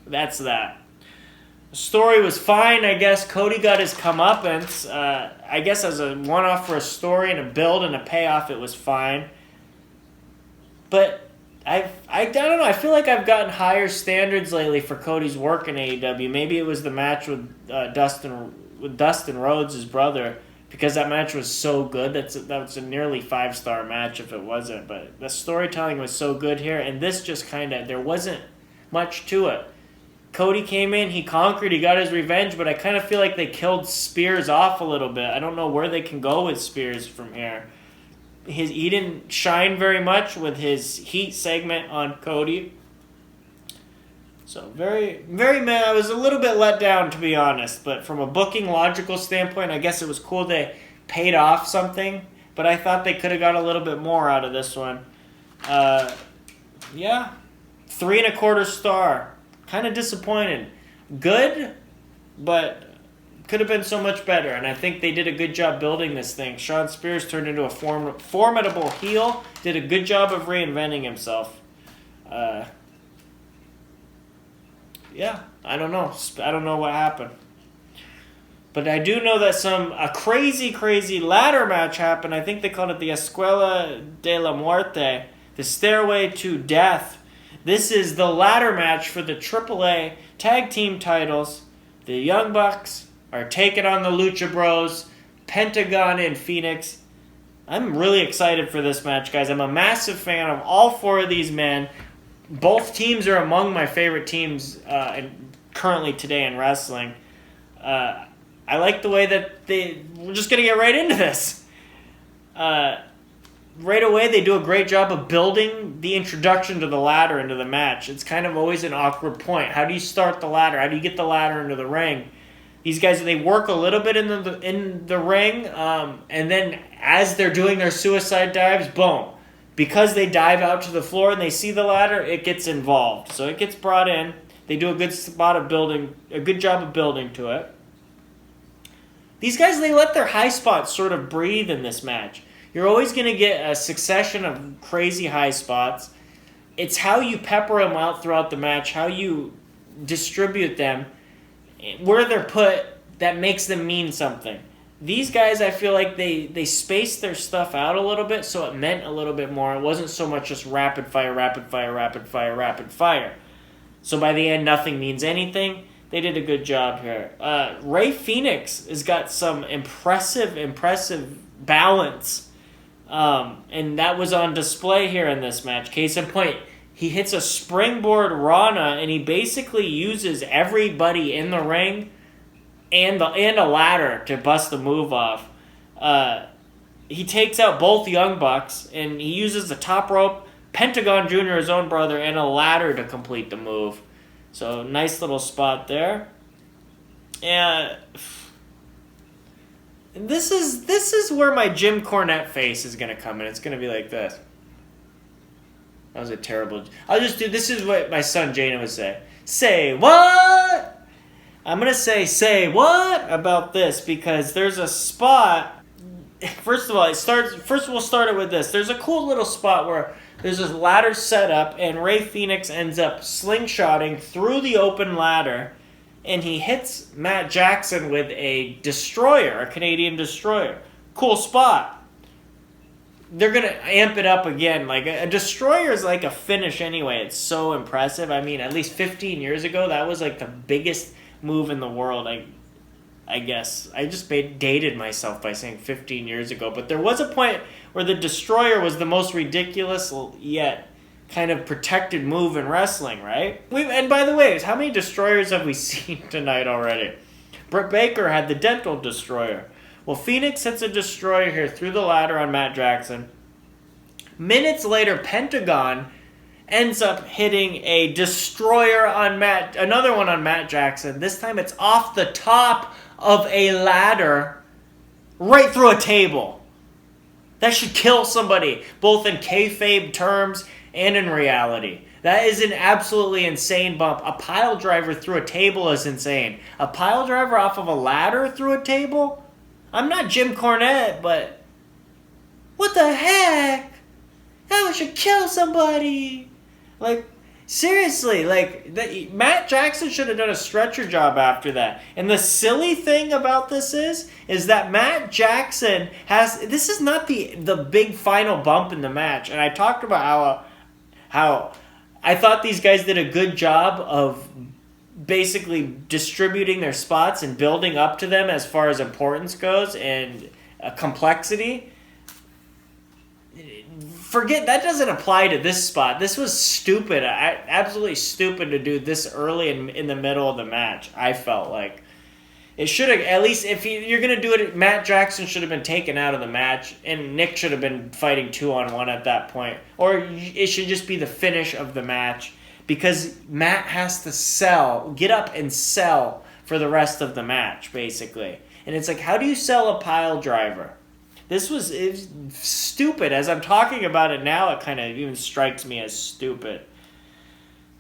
That's that. The story was fine, I guess. Cody got his comeuppance. I guess as a one-off for a story and a build and a payoff, it was fine. But I don't know. I feel like I've gotten higher standards lately for Cody's work in AEW. Maybe it was the match with Dustin Rhodes, his brother, because that match was so good. That was a nearly 5-star match if it wasn't. But the storytelling was so good here, and this just there wasn't much to it. Cody came in, he conquered, he got his revenge, but I kind of feel like they killed Spears off a little bit. I don't know where they can go with Spears from here. He didn't shine very much with his heat segment on Cody. So very, very mad. I was a little bit let down, to be honest. But from a booking logical standpoint, I guess it was cool they paid off something. But I thought they could have got a little bit more out of this one. 3.25 star. Kind of disappointed. Good, but could have been so much better. And I think they did a good job building this thing. Shawn Spears turned into a formidable heel. Did a good job of reinventing himself. I don't know. I don't know what happened. But I do know that a crazy, crazy ladder match happened. I think they called it the Escuela de la Muerte. The Stairway to Death. This is the ladder match for the AAA Tag Team titles. The Young Bucks are taking on the Lucha Bros, Pentagon and Phoenix. I'm really excited for this match, guys. I'm a massive fan of all 4 of these men. Both teams are among my favorite teams currently today in wrestling. I like the way that we're just going to get right into this. Right away, they do a great job of building the introduction to the ladder into the match. It's kind of always an awkward point. How do you start the ladder? How do you get the ladder into the ring? These guys, they work a little bit in the ring, and then as they're doing their suicide dives, boom, because they dive out to the floor and they see the ladder, it gets involved. So it gets brought in. They do a good job of building to it. These guys, they let their high spots sort of breathe in this match. You're always going to get a succession of crazy high spots. It's how you pepper them out throughout the match, how you distribute them, where they're put, that makes them mean something. These guys, I feel like they spaced their stuff out a little bit, so it meant a little bit more. It wasn't so much just rapid fire, rapid fire, rapid fire, rapid fire. So by the end, nothing means anything. They did a good job here. Rey Fénix has got some impressive balance. And that was on display here in this match. Case in point, he hits a springboard Rana, and he basically uses everybody in the ring and a ladder to bust the move off. He takes out both Young Bucks, and he uses the top rope, Pentagon Jr., his own brother, and a ladder to complete the move. So, nice little spot there. And this is where my Jim Cornette face is going to come in. It's going to be like this. That was a terrible... This is what my son Jana would say. Say what? I'm going to say what about this, because there's a spot... First of all, we'll start it with this. There's a cool little spot where there's this ladder set up, and Rey Fénix ends up slingshotting through the open ladder, and he hits Matt Jackson with a destroyer, a Canadian destroyer. Cool spot. They're going to amp it up again. Like, a destroyer is like a finish anyway. It's so impressive. I mean, at least 15 years ago, that was like the biggest move in the world, I guess. I just dated myself by saying 15 years ago. But there was a point where the destroyer was the most ridiculous yet kind of protected move in wrestling, right? And by the way, how many destroyers have we seen tonight already? Britt Baker had the dental destroyer. Well, Fénix hits a destroyer here through the ladder on Matt Jackson. Minutes later, Pentagon ends up hitting a destroyer on another one on Matt Jackson. This time it's off the top of a ladder right through a table. That should kill somebody, both in kayfabe terms and in reality. That is an absolutely insane bump. A pile driver through a table is insane. A pile driver off of a ladder through a table? I'm not Jim Cornette, but what the heck? That should kill somebody. Like, seriously, Matt Jackson should have done a stretcher job after that. And the silly thing about this is that Matt Jackson this is not the big final bump in the match. And I talked about how I thought these guys did a good job of basically distributing their spots and building up to them as far as importance goes and complexity. Forget, that doesn't apply to this spot. This was stupid. Absolutely stupid to do this early in the middle of the match, I felt like. It should have, at least if you're going to do it, Matt Jackson should have been taken out of the match, and Nick should have been fighting 2-on-1 at that point. Or it should just be the finish of the match, because Matt has to get up and sell for the rest of the match, basically. And it's like, how do you sell a pile driver? It was stupid. As I'm talking about it now, it kind of even strikes me as stupid.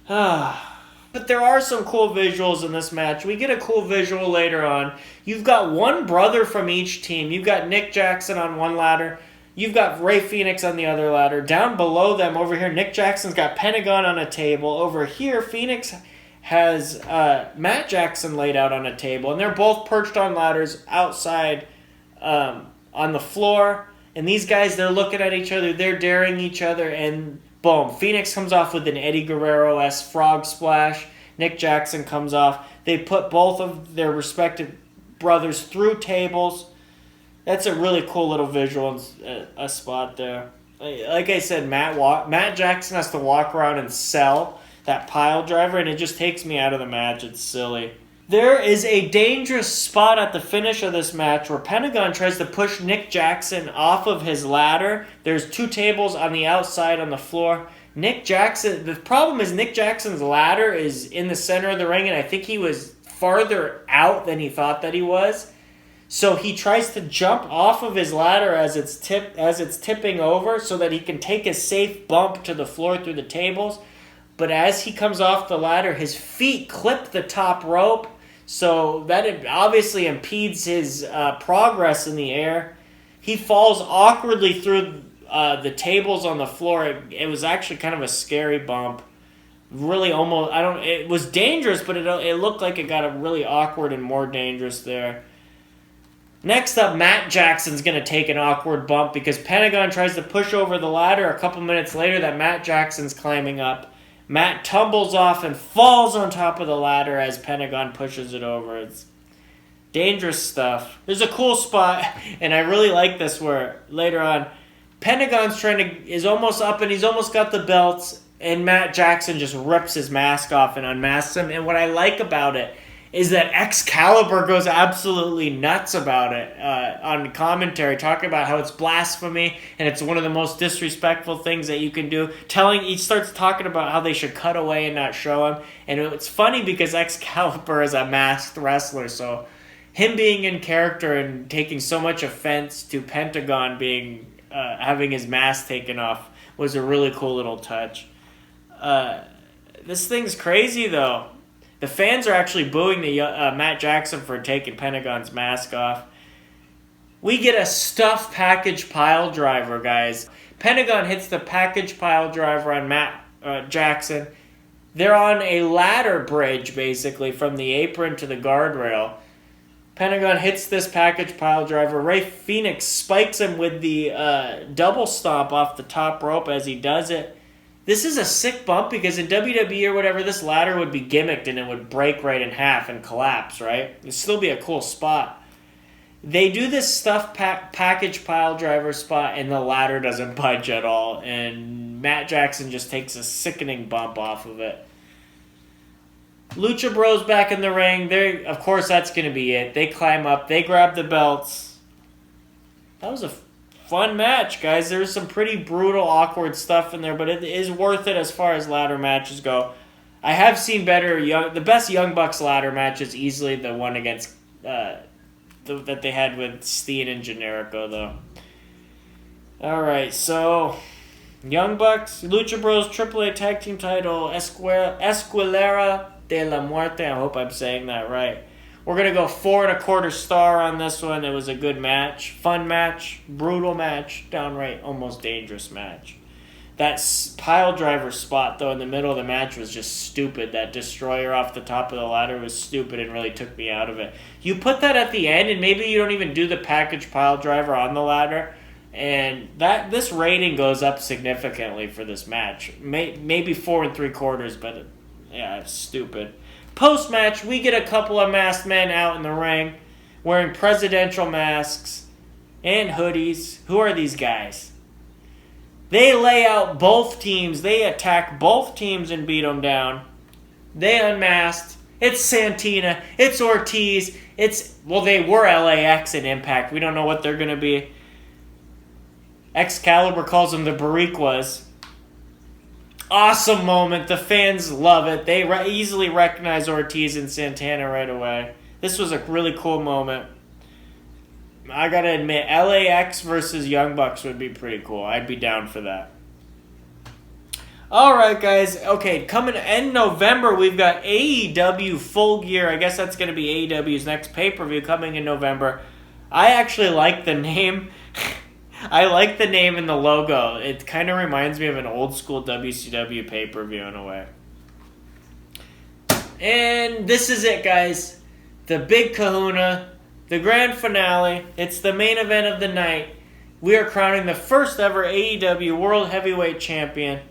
But there are some cool visuals in this match. We get a cool visual later on. You've got one brother from each team. You've got Nick Jackson on one ladder. You've got Rey Fénix on the other ladder. Down below them, over here, Nick Jackson's got Pentagon on a table. Over here, Fénix has Matt Jackson laid out on a table. And they're both perched on ladders outside on the floor. And these guys, they're looking at each other. They're daring each other. And boom, Fénix comes off with an Eddie Guerrero-esque frog splash. Nick Jackson comes off. They put both of their respective brothers through tables. That's a really cool little visual, a spot there. Like I said, Matt Jackson has to walk around and sell that pile driver, and it just takes me out of the match. It's silly. There is a dangerous spot at the finish of this match where Pentagon tries to push Nick Jackson off of his ladder. There's two tables on the outside on the floor. The problem is Nick Jackson's ladder is in the center of the ring, and I think he was farther out than he thought that he was. So he tries to jump off of his ladder as it's tipping over so that he can take a safe bump to the floor through the tables. But as he comes off the ladder, his feet clip the top rope, so that obviously impedes his progress in the air. He falls awkwardly through the tables on the floor. It was actually kind of a scary bump. Really almost, it was dangerous, but it looked like it got really awkward and more dangerous there. Next up, Matt Jackson's going to take an awkward bump because Pentagon tries to push over the ladder. A couple minutes later, that Matt Jackson's climbing up. Matt tumbles off and falls on top of the ladder as Pentagon pushes it over. It's dangerous stuff. There's a cool spot, and I really like this where later on, Pentagon's is almost up and he's almost got the belts, and Matt Jackson just rips his mask off and unmasks him. And what I like about it is that Excalibur goes absolutely nuts about it on commentary, talking about how it's blasphemy and it's one of the most disrespectful things that you can do. He starts talking about how they should cut away and not show him. And it's funny because Excalibur is a masked wrestler, so him being in character and taking so much offense to Pentagon having his mask taken off was a really cool little touch. This thing's crazy, though. The fans are actually booing Matt Jackson for taking Pentagon's mask off. We get a stuffed package pile driver, guys. Pentagon hits the package pile driver on Matt Jackson. They're on a ladder bridge, basically, from the apron to the guardrail. Pentagon hits this package pile driver. Ray Phoenix spikes him with the double stomp off the top rope as he does it. This is a sick bump because in WWE or whatever, this ladder would be gimmicked and it would break right in half and collapse, right? It'd still be a cool spot. They do this stuffed package pile driver spot and the ladder doesn't budge at all. And Matt Jackson just takes a sickening bump off of it. Lucha Bros back in the ring. Of course, that's going to be it. They climb up. They grab the belts. That was a fun match, guys. There's some pretty brutal, awkward stuff in there, but it is worth it as far as ladder matches go. I have seen the best Young Bucks ladder match is easily the one against that they had with Steen and Jericho, though. All right, so Young Bucks, Lucha Bros, AAA Tag Team title, Escuelera de la Muerte. I hope I'm saying that right. We're going to go 4.25 star on this one. It was a good match. Fun match. Brutal match. Downright almost dangerous match. That pile driver spot, though, in the middle of the match was just stupid. That destroyer off the top of the ladder was stupid and really took me out of it. You put that at the end, and maybe you don't even do the package pile driver on the ladder, and this rating goes up significantly for this match. Maybe 4.75, but yeah, it's stupid. Post-match, we get a couple of masked men out in the ring wearing presidential masks and hoodies. Who are these guys? They lay out both teams. They attack both teams and beat them down. They unmasked. It's Santina. It's Ortiz. They were LAX in Impact. We don't know what they're going to be. Excalibur calls them the Bariquas. Awesome moment. The fans love it. They easily recognize Ortiz and Santana right away. This was a really cool moment. I gotta admit, LAX versus Young Bucks would be pretty cool. I'd be down for that. Alright, guys. Okay, coming in November, we've got AEW Full Gear. I guess that's going to be AEW's next pay-per-view coming in November. I actually like the name. I like the name and the logo. It kind of reminds me of an old school WCW pay-per-view in a way. And this is it, guys. The big kahuna, the grand finale. It's the main event of the night. We are crowning the first ever AEW World Heavyweight Champion.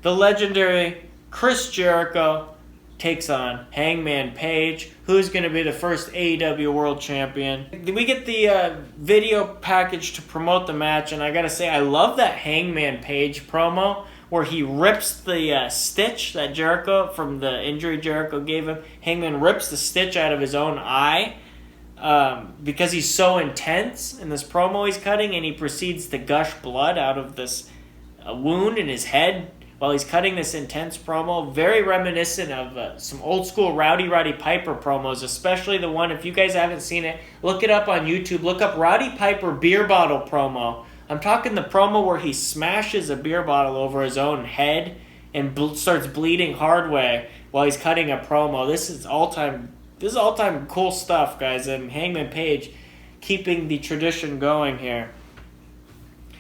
The legendary Chris Jericho takes on Hangman Page, who's going to be the first AEW World Champion. We get the video package to promote the match, and I got to say, I love that Hangman Page promo where he rips the stitch that Jericho, from the injury Jericho gave him. Hangman rips the stitch out of his own eye because he's so intense in this promo he's cutting, and he proceeds to gush blood out of this wound in his head while he's cutting this intense promo. Very reminiscent of some old school Roddy Piper promos, especially the one, if you guys haven't seen it, look it up on YouTube. Look up Roddy Piper beer bottle promo. I'm talking the promo where he smashes a beer bottle over his own head and starts bleeding hard way while he's cutting a promo. This is all-time cool stuff, guys, and Hangman Page keeping the tradition going here.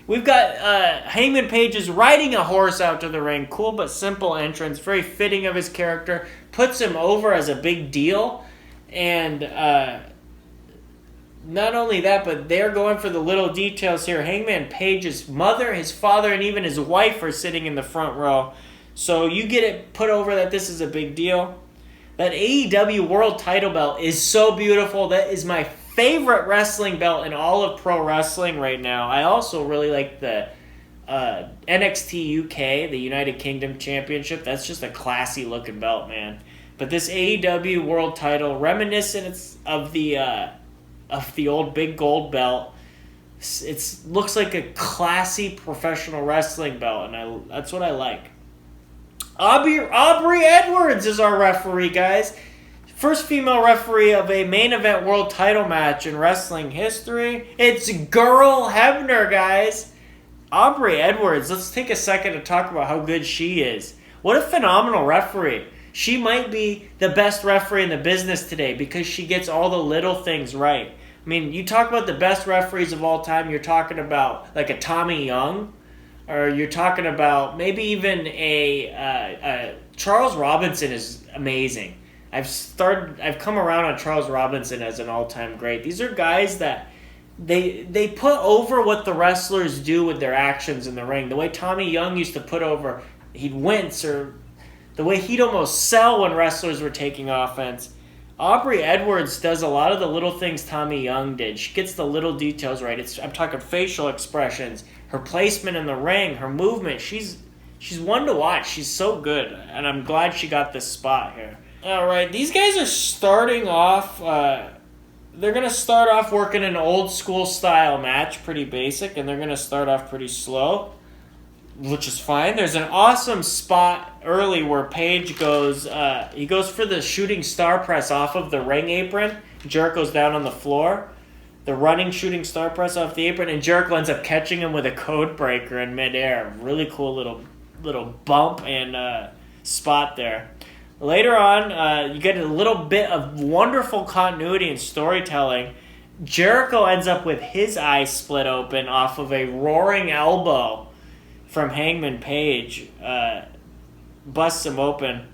We've got Hangman Page is riding a horse out to the ring. Cool but simple entrance. Very fitting of his character. Puts him over as a big deal. And not only that, but they're going for the little details here. Hangman Page's mother, his father, and even his wife are sitting in the front row. So you get it put over that this is a big deal. That AEW World title belt is so beautiful. That is my favorite wrestling belt in all of pro wrestling right now. I also really like the NXT UK, the United Kingdom Championship. That's just a classy looking belt, man. But this AEW World title, reminiscent of the old big gold belt. It looks like a classy professional wrestling belt, and that's what I like. Aubrey Edwards is our referee, guys. First female referee of a main event world title match in wrestling history. It's Girl Hebner, guys. Aubrey Edwards, let's take a second to talk about how good she is. What a phenomenal referee. She might be the best referee in the business today because she gets all the little things right. I mean, you talk about the best referees of all time, you're talking about like a Tommy Young, or you're talking about maybe even a Charles Robinson is amazing. I've come around on Charles Robinson as an all-time great. These are guys that they put over what the wrestlers do with their actions in the ring. The way Tommy Young used to put over, he'd wince, or the way he'd almost sell when wrestlers were taking offense. Aubrey Edwards does a lot of the little things Tommy Young did. She gets the little details right. I'm talking facial expressions, her placement in the ring, her movement. She's one to watch. She's so good, and I'm glad she got this spot here. All right, these guys are starting off. They're going to start off working an old school style match, pretty basic, and they're going to start off pretty slow, which is fine. There's an awesome spot early where Page goes, he goes for the shooting star press off of the ring apron. Jericho's down on the floor. The running shooting star press off the apron, and Jericho ends up catching him with a code breaker in midair. Really cool little bump and spot there. Later on, you get a little bit of wonderful continuity and storytelling. Jericho ends up with his eyes split open off of a roaring elbow from Hangman Page. Busts him open.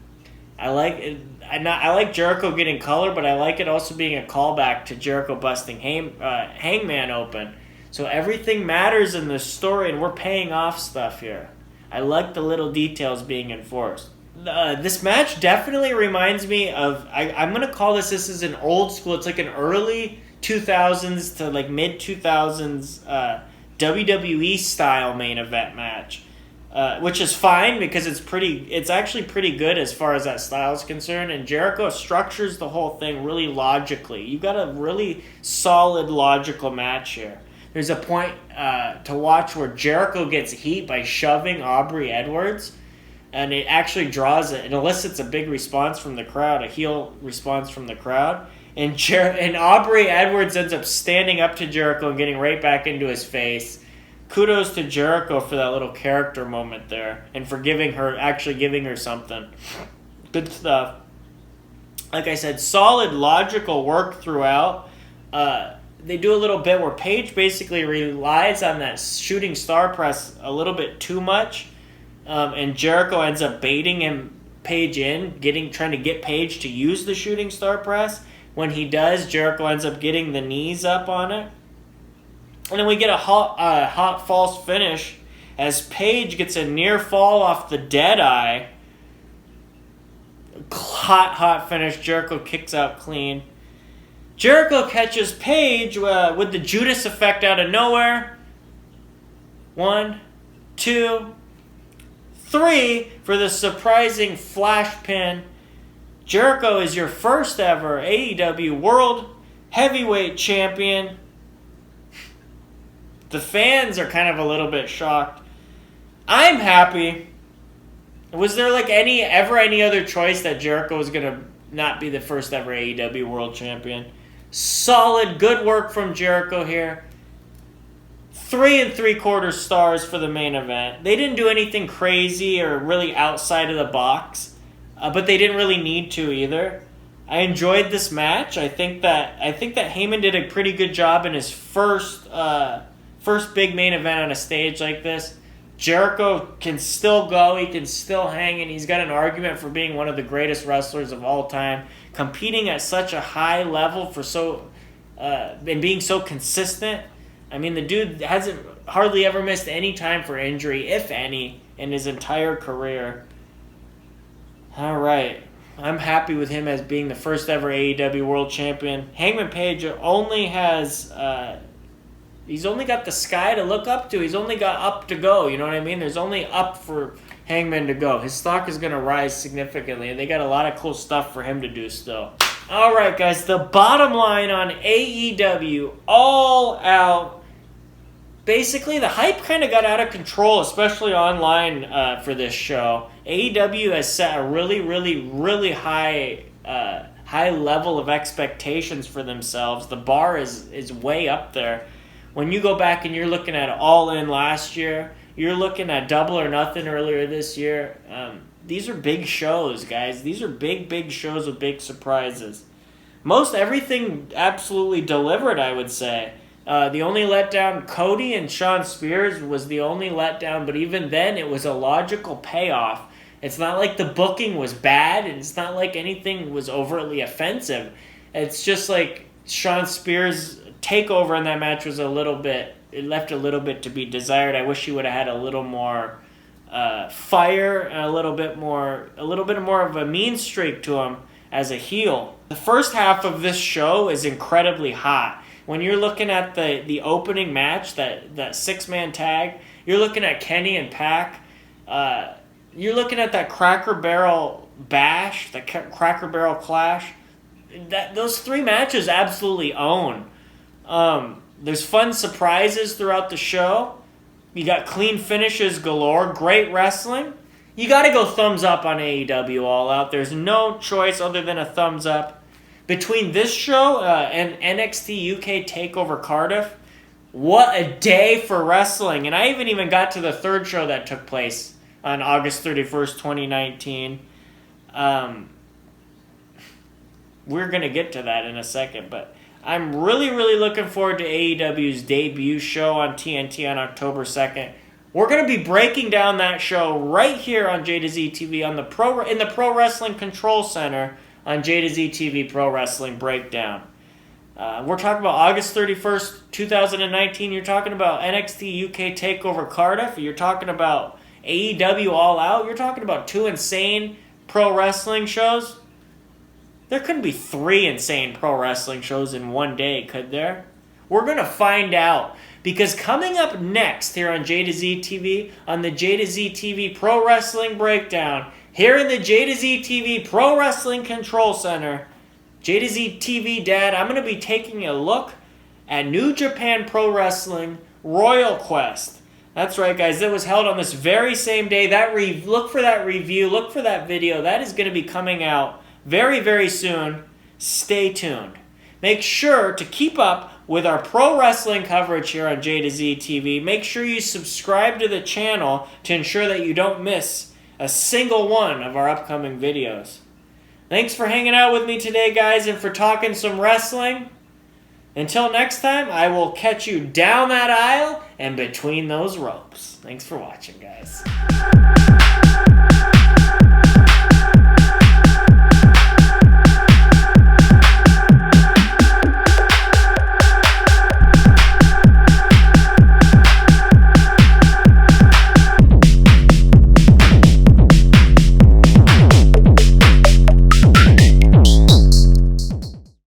I like Jericho getting color, but I like it also being a callback to Jericho busting Hangman open. So everything matters in this story, and we're paying off stuff here. I like the little details being enforced. This match definitely reminds me of, I'm going to call this is an old school, it's like an early 2000s to like mid 2000s WWE style main event match, which is fine because it's actually pretty good as far as that style is concerned, and Jericho structures the whole thing really logically. You got a really solid logical match here. There's a point to watch where Jericho gets heat by shoving Aubrey Edwards, and it actually it elicits a big response from the crowd, a heel response from the crowd. And Aubrey Edwards ends up standing up to Jericho and getting right back into his face. Kudos to Jericho for that little character moment there and for giving her something. Good stuff. Like I said, solid logical work throughout. They do a little bit where Page basically relies on that shooting star press a little bit too much. And Jericho ends up baiting Page in, trying to get Page to use the shooting star press. When he does, Jericho ends up getting the knees up on it. And then we get a hot false finish as Page gets a near fall off the Deadeye. Hot finish. Jericho kicks out clean. Jericho catches Page with the Judas effect out of nowhere. 1, 2, 3 for the surprising flash pin. Jericho is your first ever AEW World Heavyweight Champion. The fans are kind of a little bit shocked. I'm happy. Was there like any other choice that Jericho was going to not be the first ever AEW World Champion? Solid, good work from Jericho here. 3 3/4 stars for the main event. They didn't do anything crazy or really outside of the box, but they didn't really need to either. I enjoyed this match. I think that Heyman did a pretty good job in his first big main event on a stage like this. Jericho can still go. He can still hang, and he's got an argument for being one of the greatest wrestlers of all time, competing at such a high level and being so consistent. I mean, the dude hasn't hardly ever missed any time for injury, if any, in his entire career. All right. I'm happy with him as being the first ever AEW World Champion. Hangman Page only has... he's only got the sky to look up to. He's only got up to go. You know what I mean? There's only up for Hangman to go. His stock is going to rise significantly, and they got a lot of cool stuff for him to do still. All right, guys. The bottom line on AEW All Out. Basically, the hype kind of got out of control, especially online for this show. AEW has set a really, really, really high level of expectations for themselves. The bar is way up there. When you go back and you're looking at All In last year, you're looking at Double or Nothing earlier this year. These are big shows, guys. These are big shows with big surprises. Most everything absolutely delivered, I would say. The only letdown, Cody and Shawn Spears was the only letdown, but even then it was a logical payoff. It's not like the booking was bad, and it's not like anything was overtly offensive. It's just like Shawn Spears' takeover in that match was it left a little bit to be desired. I wish he would have had a little more fire and a little bit more of a mean streak to him as a heel. The first half of this show is incredibly hot. When you're looking at the opening match, that 6-man tag, you're looking at Kenny and Pac. You're looking at that Cracker Barrel bash, the Cracker Barrel clash. Those 3 matches absolutely own. There's fun surprises throughout the show. You got clean finishes galore, great wrestling. You got to go thumbs up on AEW All Out. There's no choice other than a thumbs up. Between this show and NXT UK TakeOver Cardiff, what a day for wrestling. And I even got to the third show that took place on August 31st, 2019. We're going to get to that in a second, but I'm really, really looking forward to AEW's debut show on TNT on October 2nd. We're going to be breaking down that show right here on JtoZ TV in the Pro Wrestling Control Center on JtoZ TV Pro Wrestling Breakdown. We're talking about August 31st, 2019. You're talking about NXT UK TakeOver Cardiff. You're talking about AEW All Out. You're talking about 2 insane pro wrestling shows. There couldn't be 3 insane pro wrestling shows in one day, could there? We're going to find out. Because coming up next here on JtoZ TV, on the JtoZ TV Pro Wrestling Breakdown, here in the JtoZ TV Pro Wrestling Control Center, JtoZ TV Dad, I'm going to be taking a look at New Japan Pro Wrestling Royal Quest. That's right, guys. It was held on this very same day. Look for that review. Look for that video. That is going to be coming out very, very soon. Stay tuned. Make sure to keep up with our pro wrestling coverage here on JtoZ TV. Make sure you subscribe to the channel to ensure that you don't miss a single one of our upcoming videos. Thanks for hanging out with me today, guys, and for talking some wrestling. Until next time, I will catch you down that aisle and between those ropes. Thanks for watching, guys.